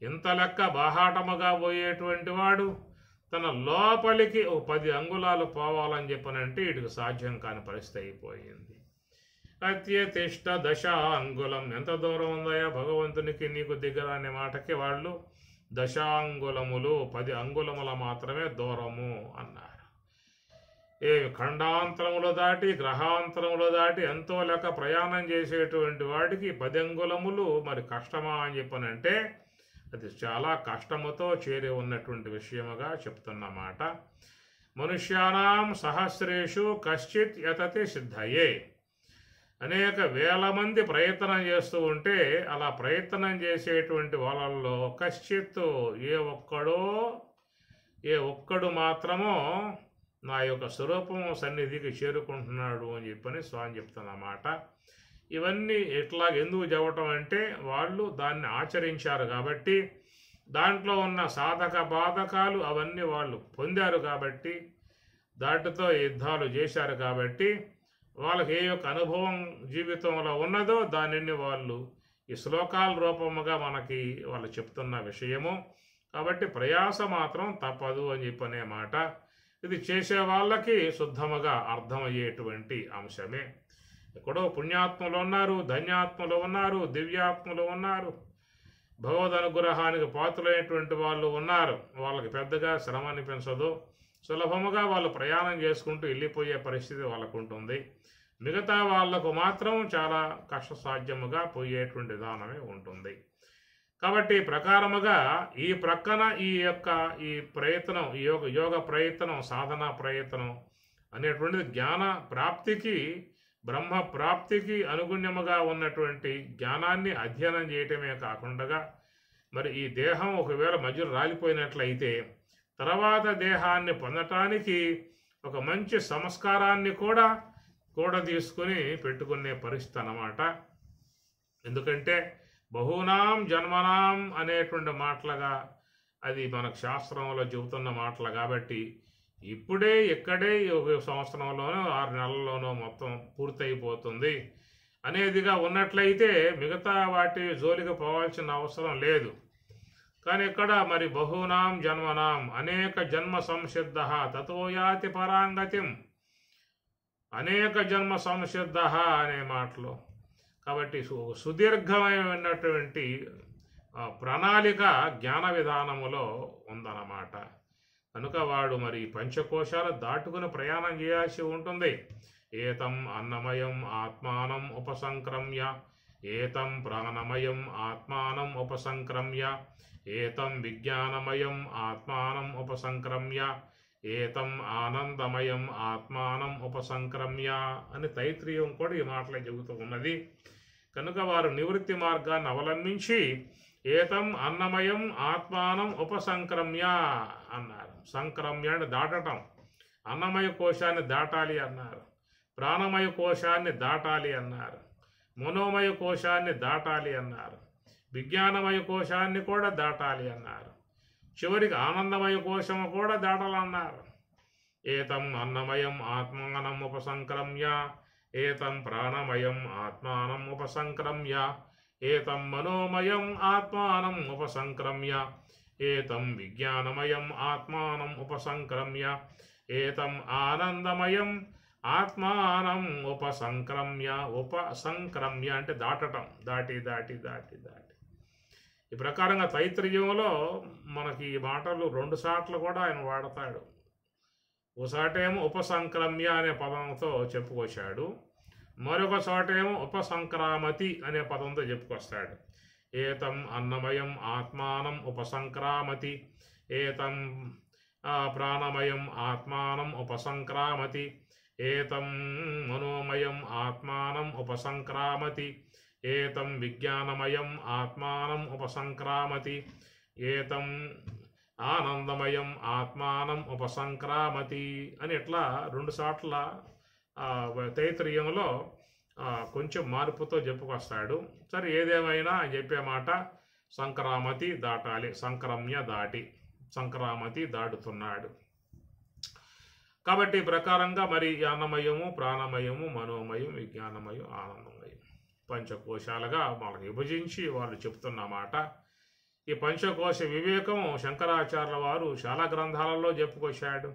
ఇంత లెక్క బాహాటముగా పోయేటువంటి వాడు తన లోపలికి 10 అంగుళాలు పోవాలని చెప్పనంటే వీటికి సాధ్యం కాని పరిస్థితి అయిపోయింది. అత్యతిష్ట 10 అంగుళం. ఎంత దూరం ఉందయా భగవంతునికి నీకు దగ్గర అనే మాటకి వాళ్ళు 10 అంగుళములు 10 అంగుళముల మాత్రమే దూరము అన్నారు. ఖండాంతరములు దాటి గ్రహాంతరములు దాటి ఎంతో లెక్క ప్రయాణం చేసేటువంటి వాడికి 10 అంగుళములు మరి కష్టమా అని చెప్పనంటే అది చాలా కష్టముతో చేరి ఉన్నటువంటి విషయముగా చెప్తున్నమాట. మనుష్యానాం సహస్రేషు కశ్చిత్ యతతి సిద్ధయే. అనేక వేల మంది ప్రయత్నం చేస్తూ ఉంటే అలా ప్రయత్నం చేసేటువంటి వాళ్ళల్లో కశ్చిత్ ఏ ఒక్కడు మాత్రమో నా యొక్క స్వరూపం సన్నిధికి చేరుకుంటున్నాడు అని చెప్పని స్వామి చెప్తున్నమాట. ఇవన్నీ ఎందుకు చెప్పటం అంటే వాళ్ళు దాన్ని ఆచరించారు కాబట్టి, దాంట్లో ఉన్న సాధక బాధకాలు అవన్నీ వాళ్ళు పొందారు కాబట్టి, దాటితో యుద్ధాలు చేశారు కాబట్టి వాళ్ళకి ఏ యొక్క అనుభవం జీవితంలో ఉన్నదో దానిని వాళ్ళు ఈ శ్లోకాల రూపముగా మనకి వాళ్ళు చెప్తున్న విషయము. కాబట్టి ప్రయాస మాత్రం తప్పదు అని చెప్పనే మాట. ఇది చేసే వాళ్ళకి శుద్ధముగా అర్థమయ్యేటువంటి అంశమే. ఎక్కడో పుణ్యాత్ములు ఉన్నారు, ధన్యాత్ములు ఉన్నారు, దివ్యాత్ములు ఉన్నారు, భగవద్ అనుగ్రహానికి పాత్రులైనటువంటి వాళ్ళు ఉన్నారు. వాళ్ళకి పెద్దగా శ్రమ అనిపించదు. సులభముగా వాళ్ళు ప్రయాణం చేసుకుంటూ వెళ్ళిపోయే పరిస్థితి వాళ్ళకు ఉంటుంది. మిగతా వాళ్లకు మాత్రం చాలా కష్టసాధ్యముగా పోయేటువంటి విధానమే ఉంటుంది. కాబట్టి ప్రకారముగా ఈ ప్రక్కన ఈ ప్రయత్నం, యోగ ప్రయత్నం, సాధన ప్రయత్నం అనేటువంటిది జ్ఞాన ప్రాప్తికి, బ్రహ్మ ప్రాప్తికి అనుగుణ్యముగా ఉన్నటువంటి జ్ఞానాన్ని అధ్యయనం చేయటమే కాకుండా మరి ఈ దేహం ఒకవేళ మధ్యలో రాలిపోయినట్లయితే తర్వాత దేహాన్ని పొందటానికి ఒక మంచి సంస్కారాన్ని కూడా తీసుకుని పెట్టుకునే పరిస్థితి అన్నమాట. ఎందుకంటే బహూనాం జన్మనాం అనేటువంటి మాటలుగా అది మనకు శాస్త్రంలో చెబుతున్న మాటలు కాబట్టి ఇక్కడే 1 సంవత్సరంలోనో 6 నెలల్లోనో మొత్తం పూర్తయిపోతుంది అనేదిగా ఉన్నట్లయితే మిగతా వాటి జోలికి పోవాల్సిన అవసరం లేదు. కానీ ఇక్కడ మరి బహూనాం జన్మనాం అనేక జన్మ సంసిద్ధ తతో యాతి పరాంగతిం, అనేక జన్మ సంసిద్ధ అనే మాటలు కాబట్టి సుదీర్ఘమైనటువంటి ప్రణాళిక జ్ఞాన విధానములో ఉందన్నమాట. కనుక వాడు మరి పంచకోశాలు దాటుకుని ప్రయాణం చేయాల్సి ఉంటుంది. ఏతం అన్నమయం ఆత్మానం ఉపసంక్రమ్య, ఏతం ప్రాణమయం ఆత్మానం ఉపసంక్రమ్య, ఏతం విజ్ఞానమయం ఆత్మానం ఉపసంక్రమ్య, ఏతం ఆనందమయం ఆత్మానం ఉపసంక్రమ్య అని తైత్రీయం కూడా ఈ మాటలే చెబుతూ ఉన్నది. కనుక వారు నివృత్తి మార్గాన్ని అవలంబించి ఏతం అన్నమయం ఆత్మానం ఉపసంక్రమ్య అన్నారు. సంక్రమ్య అంటే దాటటం, అన్నమయ కోశాన్ని దాటాలి అన్నారు, ప్రాణమయ కోశాన్ని దాటాలి అన్నారు, మనోమయ కోశాన్ని దాటాలి అన్నారు, విజ్ఞానమయ కోశాన్ని కూడా దాటాలి అన్నారు, చివరికి ఆనందమయ కోశము కూడా దాటాలన్నారు. ఏతం అన్నమయం ఆత్మానం ఉపసంక్రమ్య, ఏతం ప్రాణమయం ఆత్మానం ఉపసంక్రమ్య, ఏతం మనోమయం ఆత్మానం ఉపసంక్రమ్య, ఏతం విజ్ఞానమయం ఆత్మానం ఉపసంక్రమ్య, ఏతం ఆనందమయం ఆత్మానం ఉపసంక్రమ్య. ఉపసంక్రమ్య అంటే దాటటం, దాటి దాటి దాటి దాటి. ఈ ప్రకారంగా తైత్రీయంలో మనకి ఈ మాటలు 2 సార్లు కూడా ఆయన వాడతాడు. ఒకసాటేమో ఉపసంక్రమ్య అనే పదంతో చెప్పుకొచ్చాడు, మరొక చోటేమో ఉపసంక్రామతి అనే పదంతో చెప్పుకొస్తాడు. ఏతం అన్నమయం ఆత్మానం ఉపసంక్రామతి, ఏతం ప్రాణమయం ఆత్మానం ఉపసంక్రామతి, ఏతం మనోమయం ఆత్మానం ఉపసంక్రామతి, ఏతం విజ్ఞానమయం ఆత్మానం ఉపసంక్రామతి, ఏతం ఆనందమయం ఆత్మానం ఉపసంక్రామతి అని ఇట్లా 2 చోట్ల తైత్రీయంలో కొంచెం మార్పుతో చెప్పుకొస్తాడు. సరే ఏదేమైనా చెప్పే మాట సంక్రామతి దాటాలి, సంక్రమ్య దాటి సంక్రామతి దాటుతున్నాడు. కాబట్టి ప్రకారంగా మరి అన్నమయము, ప్రాణమయము, మనోమయం, విజ్ఞానమయం, ఆనందమయం పంచకోశాలుగా మనకు విభజించి వాళ్ళు చెప్తున్న మాట. ఈ పంచకోశ వివేకం శంకరాచార్యుల వారు చాలా గ్రంథాలలో చెప్పుకొచ్చాడు.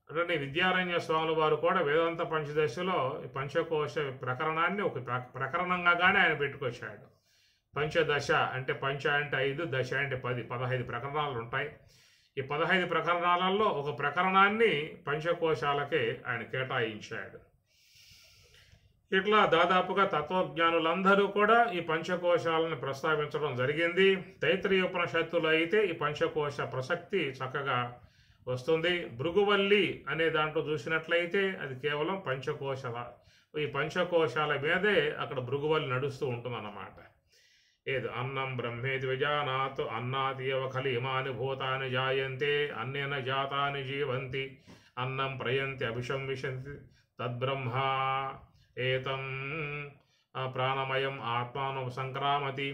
అంటే విద్యారణ్య స్వాముల వారు కూడా వేదాంత పంచదశలో ఈ పంచకోశ ప్రకరణాన్ని ఒక ప్రకరణంగానే ఆయన పెట్టుకొచ్చాడు. పంచదశ అంటే పంచ అంటే 5, దశ అంటే 10, 15 ప్రకరణాలు ఉంటాయి. ఈ 15 ప్రకరణాలలో ఒక ప్రకరణాన్ని పంచకోశాలకే ఆయన కేటాయించాడు. ఇట్లా దాదాపుగా తత్వజ్ఞానులందరూ కూడా ఈ పంచకోశాలను ప్రస్తావించడం జరిగింది. తైత్రీయోపనిషత్తులో అయితే ఈ పంచకోశ ప్రసక్తి చక్కగా వస్తుంది. భృగువల్లి అనే దాంట్లో చూసినట్లయితే అది కేవలం ఈ పంచకోశాల మీదే అక్కడ భృగువల్లి నడుస్తూ ఉంటుందన్నమాట. ఏది అన్నం బ్రహ్మేది విజానాత్ అన్నాదేవ ఖలు ఇమాని భూతాని జాయంతే అన్నేన జాతాని జీవంతి అన్నం ప్రయంతి అభిశంవిశంతి తద్బ్రహ్మ ఏతం ప్రాణమయం ఆత్మానం సంక్రామతి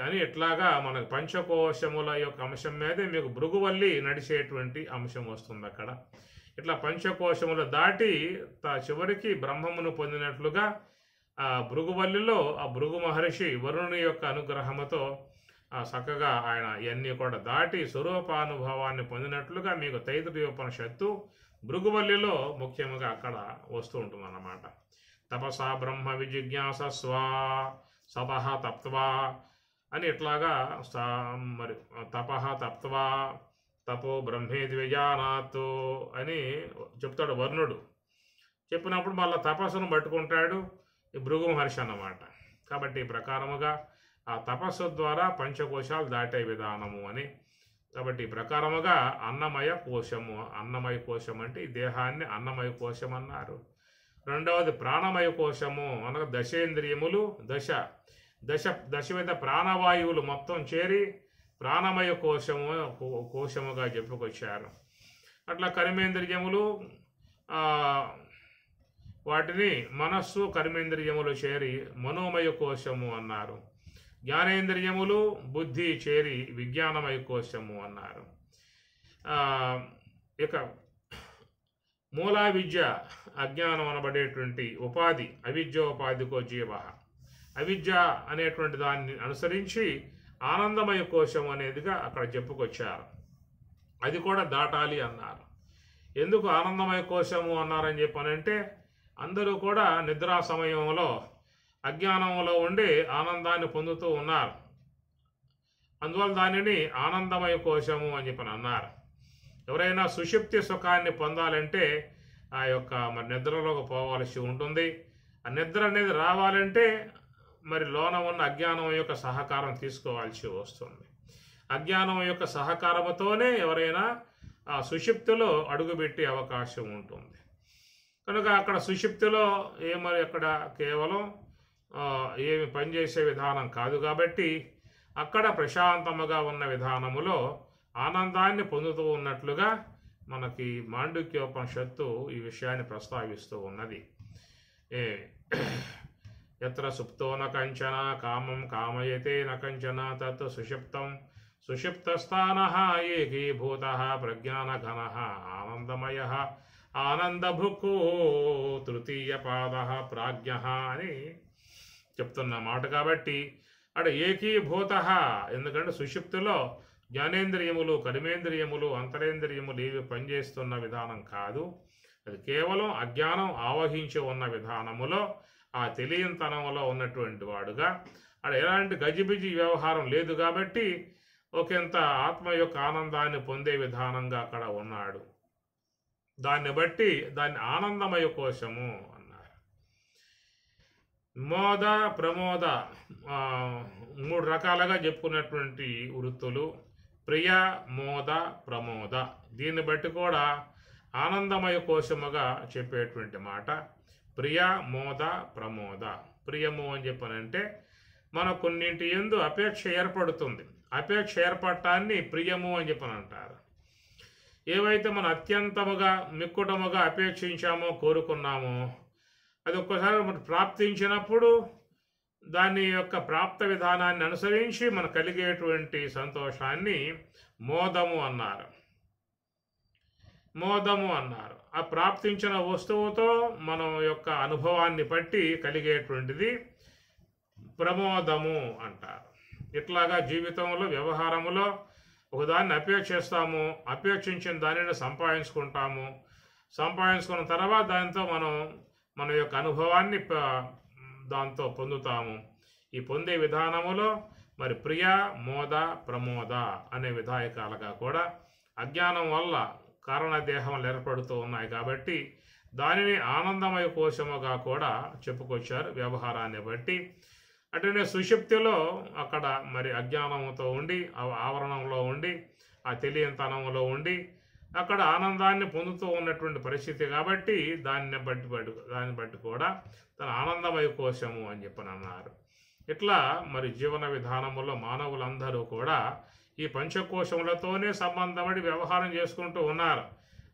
అని ఇట్లాగా మనకు పంచకోశముల యొక్క అంశం మీదే మీకు భృగువల్లి నడిచేటువంటి అంశం వస్తుంది అక్కడ. ఇట్లా పంచకోశములు దాటి చివరికి బ్రహ్మమును పొందినట్లుగా ఆ భృగువల్లిలో ఆ భృగు మహర్షి వరుణుని యొక్క అనుగ్రహముతో చక్కగా ఆయన ఇవన్నీ కూడా దాటి స్వరూపానుభవాన్ని పొందినట్లుగా మీకు తైత్రీయోపనిషత్తు భృగువల్లిలో ముఖ్యంగా అక్కడ వస్తూ ఉంటుందన్నమాట. తపసా బ్రహ్మ విజిజ్ఞాసస్వ సపహ తప్త్వా అని ఇట్లాగా మరి తపహ తప్త్వా తపో బ్రహ్మేది విజానాత్ అని చెప్తాడు వరుణుడు. చెప్పినప్పుడు మళ్ళీ తపస్సును పట్టుకుంటాడు ఈ భృగు మహర్షి అన్నమాట. కాబట్టి ఈ ప్రకారముగా ఆ తపస్సు ద్వారా పంచకోశాలు దాటే విధానము అని. కాబట్టి ఈ ప్రకారముగా అన్నమయ కోశము, అన్నమయ కోశం అంటే ఈ దేహాన్ని అన్నమయ కోశం అన్నారు. రెండవది ప్రాణమయ కోశము అనగా దశేంద్రియములు దశవిధ ప్రాణవాయువులు మొత్తం చేరి ప్రాణమయ కోశముగా చెప్పుకొచ్చారు. అట్లా కర్మేంద్రియములు వాటిని మనస్సు కర్మేంద్రియములు చేరి మనోమయ కోశము అన్నారు. జ్ఞానేంద్రియములు బుద్ధి చేరి విజ్ఞానమయ కోశము అన్నారు. ఇక మూలా విద్య అజ్ఞానం అనబడేటువంటి ఉపాధి అవిద్యోపాధికో జీవ, అవిద్య అనేటువంటి దాన్ని అనుసరించి ఆనందమయ కోశం అనేదిగా అక్కడ చెప్పుకొచ్చారు. అది కూడా దాటాలి అన్నారు. ఎందుకు ఆనందమయ కోశము అన్నారని చెప్పానంటే అందరూ కూడా నిద్రా సమయంలో అజ్ఞానంలో ఉండి ఆనందాన్ని పొందుతూ ఉన్నారు. అందువల్ల దానిని ఆనందమయ కోశము అని చెప్పని అన్నారు. ఎవరైనా సుషుప్తి సుఖాన్ని పొందాలంటే ఆ యొక్క మరి నిద్రలోకి పోవాల్సి ఉంటుంది. ఆ నిద్ర అనేది రావాలంటే మరి లోన ఉన్న అజ్ఞానం యొక్క సహకారం తీసుకోవాల్సి వస్తుంది. అజ్ఞానం యొక్క సహకారంతోనే ఎవరైనా ఆ సుషుప్తిలో అడుగుపెట్టే అవకాశం ఉంటుంది. కనుక అక్కడ సుషుప్తిలో మరి అక్కడ కేవలం ఏమి పనిచేసే విధానం కాదు కాబట్టి అక్కడ ప్రశాంతముగా ఉన్న విధానములో ఆనందాన్ని పొందుతూ ఉన్నట్లుగా మనకి మాండుక్యోపనిషత్తు ఈ విషయాన్ని ప్రస్తావిస్తూ ఉన్నది. యత్ర సుప్తో న కంచన కామం కామయతే న కంచన తత్ సుషుప్తం సుషుప్తస్థానః ఏకీభూతః ప్రజ్ఞానఘనః ఆనందమయః ఆనందభుక్కు తృతీయ పాదః ప్రాజ్ఞః అని చెప్తున్న మాట. కాబట్టి అక్కడ ఏకీభూతః ఎందుకంటే సుషుప్తిలో జ్ఞానేంద్రియములు కర్మేంద్రియములు అంతరేంద్రియములు ఇవి పనిచేస్తున్న విధానం కాదు. అది కేవలం అజ్ఞానం ఆవహించి ఉన్న విధానములో ఆ తెలియంతనంలో ఉన్నటువంటి వాడుగా అక్కడ ఎలాంటి గజిబిజి వ్యవహారం లేదు కాబట్టి ఒకంత ఆత్మ యొక్క ఆనందాన్ని పొందే విధానంగా అక్కడ ఉన్నాడు. దాన్ని బట్టి దాన్ని ఆనందమయ కోశము అన్నారు. మోద ప్రమోద మూడు రకాలుగా చెప్పుకున్నటువంటి వృత్తులు ప్రియ మోద ప్రమోద. దీన్ని బట్టి కూడా ఆనందమయ కోశముగా చెప్పేటువంటి మాట ప్రియ మోద ప్రమోద. ప్రియము అని చెప్పనంటే మన కొన్నింటి యందు అపేక్ష ఏర్పడుతుంది. అపేక్ష ఏర్పడటాన్ని ప్రియము అని చెప్పని అంటారు. ఏవైతే మనం అత్యంతముగా మిక్కుటముగా అపేక్షించామో కోరుకున్నామో అది ఒక్కసారి మనం ప్రాప్తించినప్పుడు దాని యొక్క ప్రాప్త విధానాన్ని అనుసరించి మనకు కలిగేటువంటి సంతోషాన్ని మోదము అన్నారు. మోదము అన్నారు. ఆ ప్రాప్తించిన వస్తువుతో మనం యొక్క అనుభవాన్ని బట్టి కలిగేటువంటిది ప్రమోదము అంటారు. ఇట్లాగా జీవితంలో వ్యవహారములో ఒకదాన్ని అపేక్షిస్తాము, అపేక్షించిన దానిని సంపాదించుకుంటాము, సంపాదించుకున్న తర్వాత దాంతో మనం మన యొక్క అనుభవాన్ని దాంతో పొందుతాము. ఈ పొందే విధానములో మరి ప్రియ మోద ప్రమోద అనే విధాయకాలుగా కూడా అజ్ఞానం వల్ల కారణదేహములు ఏర్పడుతూ ఉన్నాయి కాబట్టి దానిని ఆనందమయ కోశముగా కూడా చెప్పుకొచ్చారు వ్యవహారాన్ని బట్టి. అటునే సుషుప్తిలో అక్కడ మరి అజ్ఞానంతో ఉండి ఆవరణంలో ఉండి ఆ తెలియనితనంలో ఉండి అక్కడ ఆనందాన్ని పొందుతూ ఉన్నటువంటి పరిస్థితి కాబట్టి దాన్ని బట్టి కూడా తన ఆనందమయ కోశము అని చెప్పని అన్నారు. ఇట్లా మరి జీవన విధానములో మానవులందరూ కూడా ఈ పంచకోశములతోనే సంబంధపడి వ్యవహారం చేసుకుంటూ ఉన్నారు.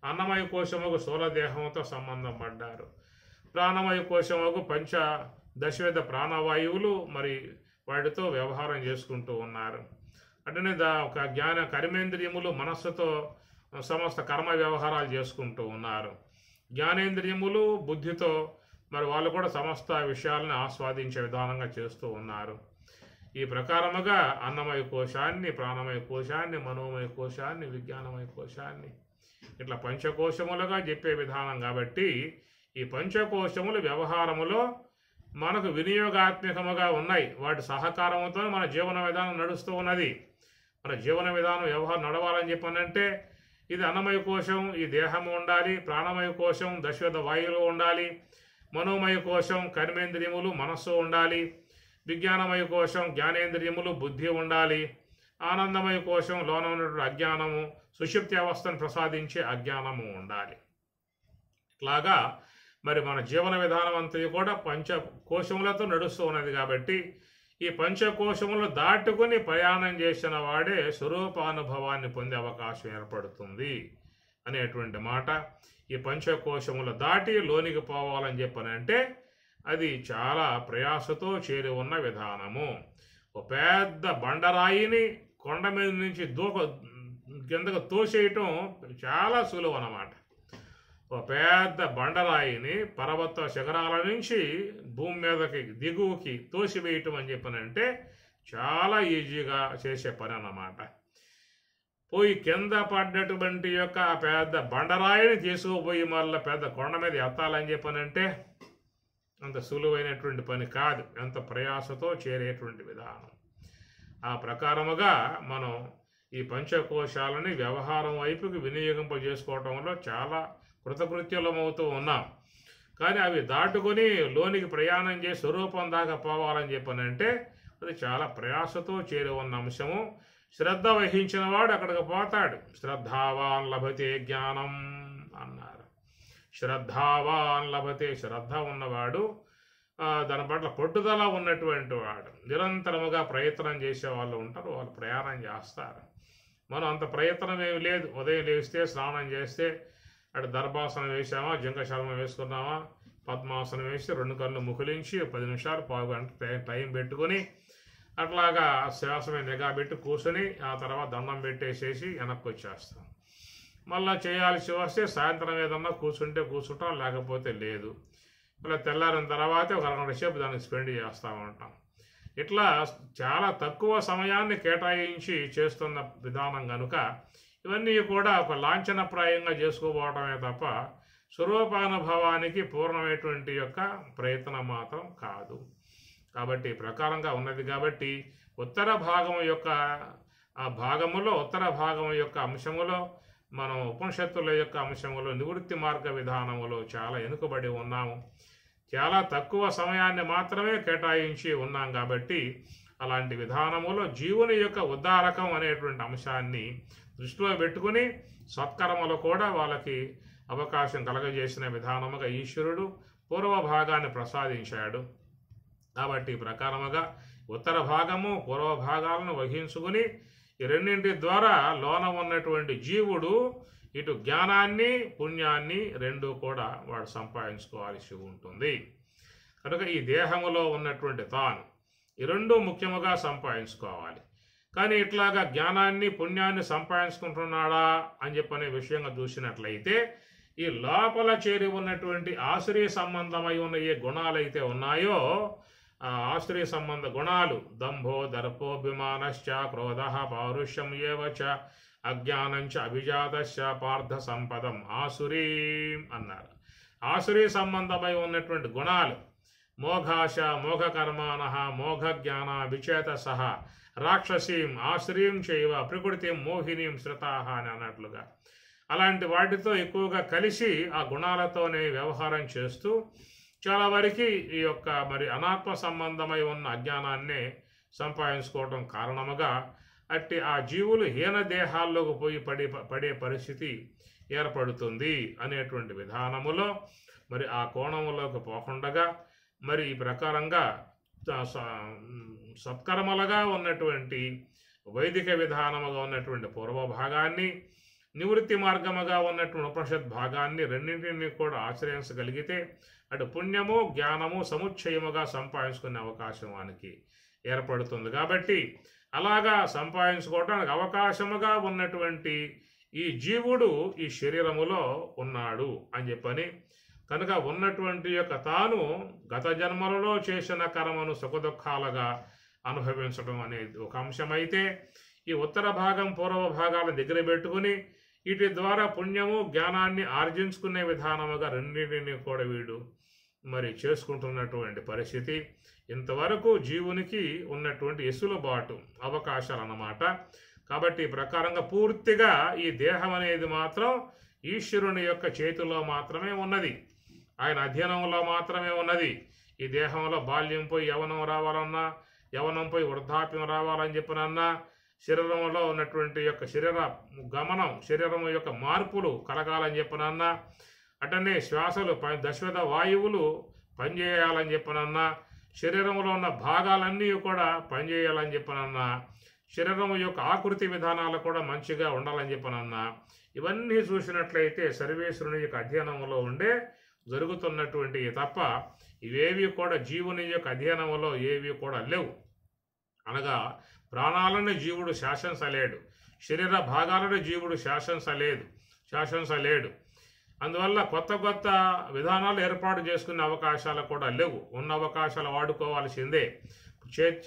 అన్నమయ కోశముకు స్థూలదేహంతో సంబంధం పడ్డారు. ప్రాణమయ కోశముకు దశవిధ ప్రాణవాయువులు మరి వాటితో వ్యవహారం చేసుకుంటూ ఉన్నారు. అటునే ఒక కర్మేంద్రియములు మనస్సుతో సమస్త కర్మ వ్యవహారాలు చేసుకుంటూ ఉన్నారు. జ్ఞానేంద్రియములు బుద్ధితో మరి వాళ్ళు కూడా సమస్త విషయాలను ఆస్వాదించే విధానంగా చేస్తూ ఉన్నారు. ఈ ప్రకారముగా అన్నమయ కోశాన్ని, ప్రాణమయ కోశాన్ని, మనోమయ కోశాన్ని, విజ్ఞానమయ కోశాన్ని ఇట్లా పంచకోశములుగా చెప్పే విధానం కాబట్టి ఈ పంచకోశములు వ్యవహారములో మనకు వినియోగాత్మకముగా ఉన్నాయి. వాటి సహకారంతో మన జీవన విధానం నడుస్తూ ఉన్నది. మన జీవన విధానం వ్యవహారం నడవాలని చెప్పనంటే ఇది అన్నమయ కోశం, ఈ దేహము ఉండాలి. ప్రాణమయ కోశం దశవిధ వాయువులు ఉండాలి. మనోమయ కోశం కర్మేంద్రియములు మనస్సు ఉండాలి. విజ్ఞానమయ కోశం జ్ఞానేంద్రియములు బుద్ధి ఉండాలి. ఆనందమయ కోశం లోన ఉన్నటువంటి అజ్ఞానము సుషుప్తి అవస్థను ప్రసాదించే అజ్ఞానము ఉండాలి. ఇట్లాగా మరి మన జీవన విధానం అంతా కూడా పంచకోశములతో నడుస్తూ ఉన్నది కాబట్టి ఈ పంచకోశములు దాటుకుని ప్రయాణం చేసిన వాడే స్వరూపానుభవాన్ని పొందే అవకాశం ఏర్పడుతుంది అనేటువంటి మాట. ఈ పంచకోశములు దాటి లోనికి పోవాలని చెప్పనంటే అది చాలా ప్రయాసతో చేరి ఉన్న విధానము. ఒక పెద్ద బండరాయిని కొండ మీద నుంచి కిందకు తోసేయటం చాలా సులువు అన్నమాట. ఒక పెద్ద బండరాయిని పర్వత శిఖరాల నుంచి భూమి మీదకి దిగువకి తోసివేయటం అని చెప్పనంటే చాలా ఈజీగా చేసే పని అన్నమాట. పోయి కింద పడ్డటువంటి యొక్క పెద్ద బండరాయిని తీసుకుపోయి మళ్ళీ పెద్ద కొండ మీద ఎత్తాలని చెప్పనంటే అంత సులువైనటువంటి పని కాదు. ఎంత ప్రయాసతో చేరేటువంటి విధానం. ఆ ప్రకారముగా మనం ఈ పంచకోశాలని వ్యవహారం వైపుకి వినియోగింపజేసుకోవటంలో చాలా కృతకృత్యులమవుతూ ఉన్నాం. కానీ అవి దాటుకొని లోనికి ప్రయాణం చేసి స్వరూపం దాకా పోవాలని చెప్పనంటే అది చాలా ప్రయాసతో చేరి ఉన్న అంశము. శ్రద్ధ వహించిన వాడు అక్కడికి పోతాడు. శ్రద్ధావాన్ లభతే జ్ఞానం అన్నారు. శ్రద్ధావాన్ లభతే, శ్రద్ధ ఉన్నవాడు, దాని పట్ల పట్టుదల ఉన్నటువంటి వాడు, నిరంతరముగా ప్రయత్నం చేసే వాళ్ళు ఉంటారు, వాళ్ళు ప్రయాణం చేస్తారు. మనం అంత ప్రయత్నం ఏమి లేదు. ఉదయం లేస్తే స్నానం చేస్తే అటు దర్భాసనం వేసామా, జింక శర్మం వేసుకున్నామా, పద్మాసనం వేసి 2 కళ్ళు ముకులించి 10 నిమిషాలు పావు గంట టైం పెట్టుకొని అట్లాగా శ్వాస మీద నిఘా పెట్టి కూర్చొని ఆ తర్వాత దండం పెట్టేసేసి వెనక్కి వచ్చేస్తాం. మళ్ళీ చేయాల్సి వస్తే సాయంత్రం ఏదన్నా కూర్చుంటాం, లేకపోతే లేదు. మళ్ళీ తెల్లారిన తర్వాత ఒక 2 గంటల సేపు దానికి స్పెండ్ చేస్తూ ఉంటాం. ఇట్లా చాలా తక్కువ సమయాన్ని కేటాయించి చేస్తున్న విధానం కనుక ఇవన్నీ కూడా ఒక లాంఛనప్రాయంగా చేసుకోబోవటమే తప్ప స్వరూపానుభవానికి పూర్ణమైనటువంటి యొక్క ప్రయత్నం మాత్రం కాదు. కాబట్టి ప్రకారంగా ఉన్నది. కాబట్టి ఉత్తర భాగం యొక్క అంశములో మనం ఉపనిషత్తుల యొక్క అంశములో నివృత్తి మార్గ విధానములో చాలా వెనుకబడి ఉన్నాము. చాలా తక్కువ సమయాన్ని మాత్రమే కేటాయించి ఉన్నాం కాబట్టి అలాంటి విధానములో జీవుని యొక్క ఉద్ధారకం అనేటువంటి అంశాన్ని దృష్టిలో పెట్టుకుని సత్కర్మలు కూడా వాళ్ళకి అవకాశం కలగజేసిన విధానముగా ఈశ్వరుడు పూర్వ భాగాన్ని ప్రసాదించాడు. కాబట్టి ఈ ప్రకారముగా ఉత్తర భాగము పూర్వ భాగాలను వహించుకుని ఈ రెండింటి ద్వారా లోన ఉన్నటువంటి జీవుడు ఇటు జ్ఞానాన్ని పుణ్యాన్ని రెండు కూడా వాడు సంపాదించుకోవాల్సి ఉంటుంది. కనుక ఈ దేహములో ఉన్నటువంటి తాను ఈ రెండు ముఖ్యముగా సంపాదించుకోవాలి. కానీ ఇట్లాగా జ్ఞానాన్ని పుణ్యాన్ని సంపాదించుకుంటున్నాడా అని చెప్పనే విషయంగా చూసినట్లయితే ఈ లోపల చేరి ఉన్నటువంటి ఆశ్రయ సంబంధమై ఉన్న ఏ గుణాలైతే ఉన్నాయో ఆ ఆశ్రయ సంబంధ గుణాలు దంభో దర్పోభిమానశ్చ క్రోధ పౌరుషం ఏవచ అజ్ఞానంచ అభిజాతశ్చ పార్థ సంపదం ఆసురీం అన్నారు. ఆసురీ సంబంధమై ఉన్నటువంటి గుణాలు మోఘాశ మోఘకర్మాణ మోఘజ్ఞాన విచేత సహ రాక్షసీం ఆశ్రయం చేయవ ప్రకృతిం మోహినీం శ్రుతాహ అని అన్నట్లుగా అలాంటి వాటితో ఎక్కువగా కలిసి ఆ గుణాలతోనే వ్యవహారం చేస్తూ చాలా వరకు ఈ యొక్క మరి అనాత్మ సంబంధమై ఉన్న అజ్ఞానాన్నే సంపాదించుకోవడం కారణముగా అట్టి ఆ జీవులు హీన దేహాల్లోకి పోయి పడే పరిస్థితి ఏర్పడుతుంది అనేటువంటి విధానములో మరి ఆ కోణములోకి పోకుండగా మరి ఈ ప్రకారంగా సత్కర్మలుగా ఉన్నటువంటి వైదిక విధానముగా ఉన్నటువంటి పూర్వ భాగాన్ని నివృత్తి మార్గముగా ఉన్నటువంటి ఉపనిషత్ భాగాన్ని రెండింటినీ కూడా ఆశ్రయించగలిగితే అటు పుణ్యము జ్ఞానము సముచ్చయముగా సంపాదించుకునే అవకాశం వానికి ఏర్పడుతుంది. కాబట్టి అలాగా సంపాదించుకోవడానికి అవకాశముగా ఉన్నటువంటి ఈ జీవుడు ఈ శరీరములో ఉన్నాడు అని చెప్పని కనుక ఉన్నటువంటి యొక్క తాను గత జన్మలలో చేసిన కర్మను సుఖదుఖాలుగా అనుభవించడం అనేది ఒక అంశమైతే ఈ ఉత్తర భాగం పూర్వ భాగాల దగ్గర పెట్టుకుని వీటి ద్వారా పుణ్యము జ్ఞానాన్ని ఆర్జించుకునే విధానముగా రెండింటిని కూడా వీడు మరి చేసుకుంటున్నటువంటి పరిస్థితి ఇంతవరకు జీవునికి ఉన్నటువంటి ఎసులుబాటు అవకాశాలు అన్నమాట. కాబట్టి ఈ ప్రకారంగా పూర్తిగా ఈ దేహం అనేది మాత్రం ఈశ్వరుని యొక్క చేతిలో మాత్రమే ఉన్నది, ఆయన అధీనంలో మాత్రమే ఉన్నది. ఈ దేహంలో బాల్యం పోయి యవనం రావాలన్నా యవనం పోయి వృద్ధాప్యం రావాలని చెప్పినన్నా శరీరంలో ఉన్నటువంటి యొక్క శరీర గమనం శరీరం యొక్క మార్పులు కలగాలని చెప్పినన్నా అటనే శ్వాసలు దశవిధ వాయువులు పనిచేయాలని చెప్పినన్నా శరీరంలో ఉన్న భాగాలన్నీ కూడా పనిచేయాలని చెప్పినన్నా శరీరం యొక్క ఆకృతి విధానాలు కూడా మంచిగా ఉండాలని చెప్పినన్నా ఇవన్నీ చూసినట్లయితే సర్వేశ్వరుని యొక్క అధ్యయనంలో ఉండే జరుగుతున్నటువంటి తప్ప ఇవేవి కూడా జీవుని యొక్క అధ్యయనంలో ఏవి కూడా లేవు. అనగా ప్రాణాలను జీవుడు శాసించలేడు, శరీర భాగాలను జీవుడు శాసించలేడు. అందువల్ల కొత్త కొత్త విధానాలు ఏర్పాటు చేసుకునే అవకాశాలు కూడా లేవు. ఉన్న అవకాశాలు వాడుకోవాల్సిందే.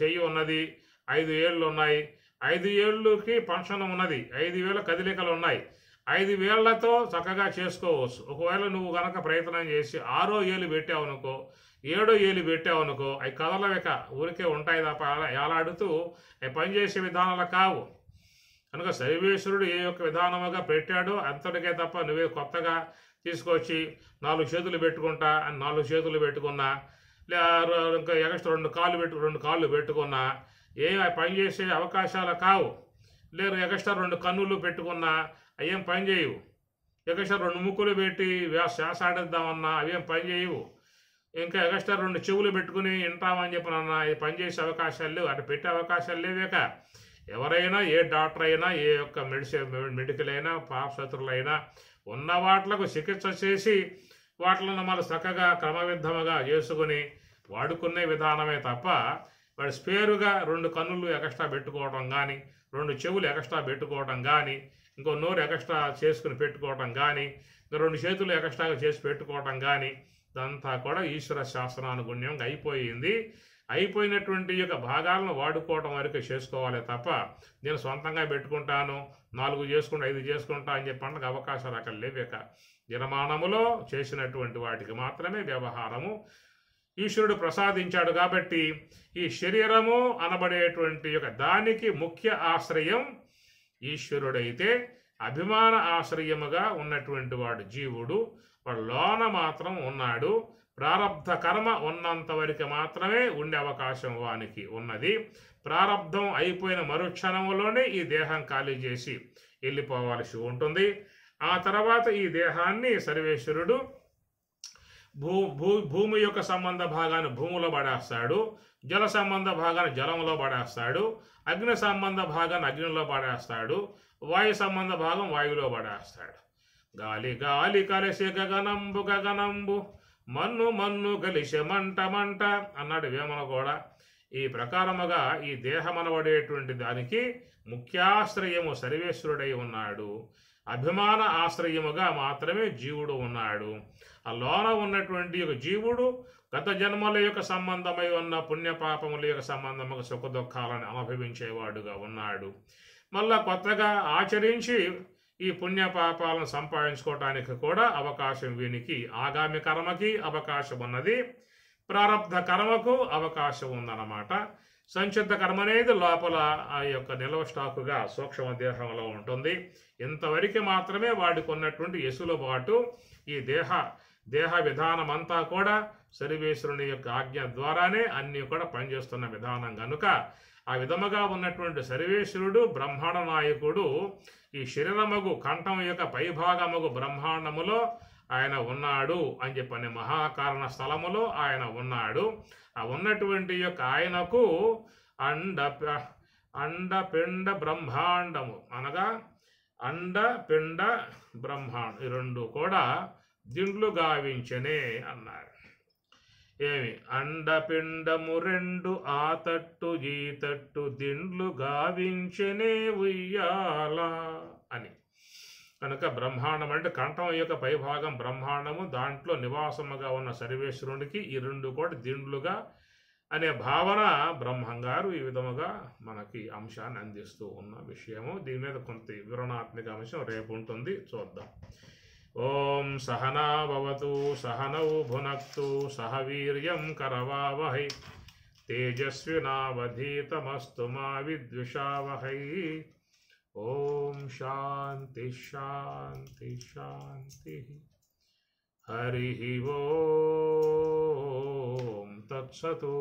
చెయ్యి ఉన్నది, 5 ఏళ్ళు ఉన్నాయి, 5 ఏళ్ళకి పెన్షన్ ఉన్నది, 5,000 కదలికలు ఉన్నాయి, 5 వేళ్లతో చక్కగా చేసుకోవచ్చు. ఒకవేళ నువ్వు కనుక ప్రయత్నం చేసి 6వ ఏళ్ళు పెట్టావనుకో 7వ ఏళ్ళు పెట్టావనుకో అవి కదలవేక ఊరికే ఉంటాయి తప్ప ఏలాడుతూ అవి పనిచేసే విధానాలు కావు. కనుక సర్వేశ్వరుడు ఏ యొక్క విధానముగా పెట్టాడో అంతటికే తప్ప నువ్వే కొత్తగా తీసుకొచ్చి 4 చేతులు పెట్టుకుంటా అని 4 చేతులు పెట్టుకున్నా ఇంకా ఎగస్ట్రా 2 కాళ్ళు పెట్టుకున్నా ఏం పనిచేసే అవకాశాలు కావు. లేదు ఎగస్ట్రా 2 కన్నులు పెట్టుకున్నా అవేం పని చేయవు. ఎగస్ట్రా 2 ముక్కులు పెట్టి శ్వాస ఆడిద్దామన్నా అవేం పని చేయవు. ఇంకా ఎగస్ట్రా 2 చెవులు పెట్టుకుని వింటామని చెప్పినన్నా ఇది పనిచేసే అవకాశాలు లేవు. అటు పెట్టే అవకాశాలు లేవేక ఎవరైనా ఏ డాక్టర్ అయినా ఏ యొక్క మెడికల్ అయినా పాపశత్రులైనా ఉన్న వాటిలకు చికిత్స చేసి వాటిలను మన చక్కగా క్రమబద్ధముగా చేసుకుని వాడుకునే విధానమే తప్ప వాడు స్పేరుగా 2 కన్నులు ఎగస్ట్రా పెట్టుకోవడం కానీ 2 చెవులు ఎగస్ట్రా పెట్టుకోవడం కానీ ఇంకో నోరు ఎగస్ట్రా చేసుకుని పెట్టుకోవడం కానీ 2 చేతులు ఎగస్ట్రాగా చేసి పెట్టుకోవడం కానీ ఇదంతా కూడా ఈశ్వర శాస్త్రానుగుణ్యంగా అయిపోయినటువంటి యొక్క భాగాలను వాడుకోవడం వరకు చేసుకోవాలి తప్ప నేను సొంతంగా పెట్టుకుంటాను 4 చేసుకుంటా 5 చేసుకుంటా అని చెప్పడానికి అవకాశాలు అక్కడ లేవేక నిర్మాణములో చేసినటువంటి వాటికి మాత్రమే వ్యవహారము ఈశ్వరుడు ప్రసాదించాడు. కాబట్టి ఈ శరీరము అనబడేటువంటి యొక్క దానికి ముఖ్య ఆశ్రయం ఈశ్వరుడైతే అభిమాన ఆశ్రయముగా ఉన్నటువంటి వాడు జీవుడు వాడు లోన మాత్రం ఉన్నాడు. ప్రారబ్ధ కర్మ ఉన్నంత వరకు మాత్రమే ఉండే అవకాశం వానికి ఉన్నది. ప్రారబ్ధం అయిపోయిన మరుక్షణంలోనే ఈ దేహం ఖాళీ చేసి వెళ్ళిపోవాల్సి ఉంటుంది. ఆ తర్వాత ఈ దేహాన్ని సర్వేశ్వరుడు భూమి యొక్క సంబంధ భాగాన్ని భూమిలో పడేస్తాడు, జల సంబంధ భాగాన్ని జలంలో పడేస్తాడు, అగ్ని సంబంధ భాగాన్ని అగ్నిలో పడేస్తాడు, వాయు సంబంధ భాగం వాయువులో పడేస్తాడు. గాలి గాలి కలిసి గగనంబు గగనంబు, మన్ను మన్ను కలిసి మంట మంట అన్నాడు వేమన కూడా. ఈ ప్రకారముగా ఈ దేహమనబడేటువంటి దానికి ముఖ్యాశ్రయము సర్వేశ్వరుడై ఉన్నాడు. అభిమాన ఆశ్రయముగా మాత్రమే జీవుడు ఉన్నాడు. ఆ లోన ఉన్నటువంటి ఒక జీవుడు గత జన్మల యొక్క సంబంధమై ఉన్న పుణ్యపాపముల యొక్క సంబంధముగా సుఖ దుఃఖాలను అనుభవించేవాడుగా ఉన్నాడు. మళ్ళా కొత్తగా ఆచరించి ఈ పుణ్యపాపాలను సంపాదించుకోవటానికి కూడా అవకాశం వీనికి ఆగామి కర్మకి అవకాశం ఉన్నది, ప్రారబ్ధ కర్మకు అవకాశం ఉందన్నమాట. సంచిత కర్మ అనేది లోపల ఆ యొక్క నిల్వ స్టాకుగా సూక్ష్మ దేహంలో ఉంటుంది. ఇంతవరకు మాత్రమే వాడికి ఉన్నటువంటి ఎసులుబాటు. ఈ దేహ విధానం అంతా కూడా సర్వేశ్వరుని యొక్క ఆజ్ఞ ద్వారానే అన్నీ కూడా పనిచేస్తున్న విధానం కనుక ఆ విధముగా ఉన్నటువంటి సర్వేశ్వరుడు బ్రహ్మాండ నాయకుడు ఈ శరీరముగు కంఠం యొక్క పైభాగముగు బ్రహ్మాండములో ఆయన ఉన్నాడు అని చెప్పని మహాకారణ స్థలములో ఆయన ఉన్నాడు. ఆ ఉన్నటువంటి యొక్క ఆయనకు అండపిండ బ్రహ్మాండము అనగా అండపిండ బ్రహ్మాండం ఈ రెండు కూడా దిండ్లు గావించనే అన్నారు. ఏమి అండపిండము రెండు ఆ తట్టు ఈ తట్టు దిండ్లు గావించనే ఉయ్యాల అని. కనుక బ్రహ్మాండం అంటే కంఠం యొక్క పైభాగం బ్రహ్మాండము, దాంట్లో నివాసముగా ఉన్న సర్వేశ్వరునికి ఈ రెండు కూడా దిండ్లుగా అనే భావన బ్రహ్మంగారు ఈ విధముగా మనకి అంశాన్ని అందిస్తూ ఉన్న విషయము. దీని మీద కొంత వివరణాత్మక అంశం రేపు ఉంటుంది, చూద్దాం. ఓం సహనా భవతు సహనౌ భునక్తు సహ వీర్యం కరవావహై తేజస్వినావధీతమస్తు మా విద్విషావహై. ఓం శాంతి శాంతి శాంతి. హరి ఓం తత్సతు.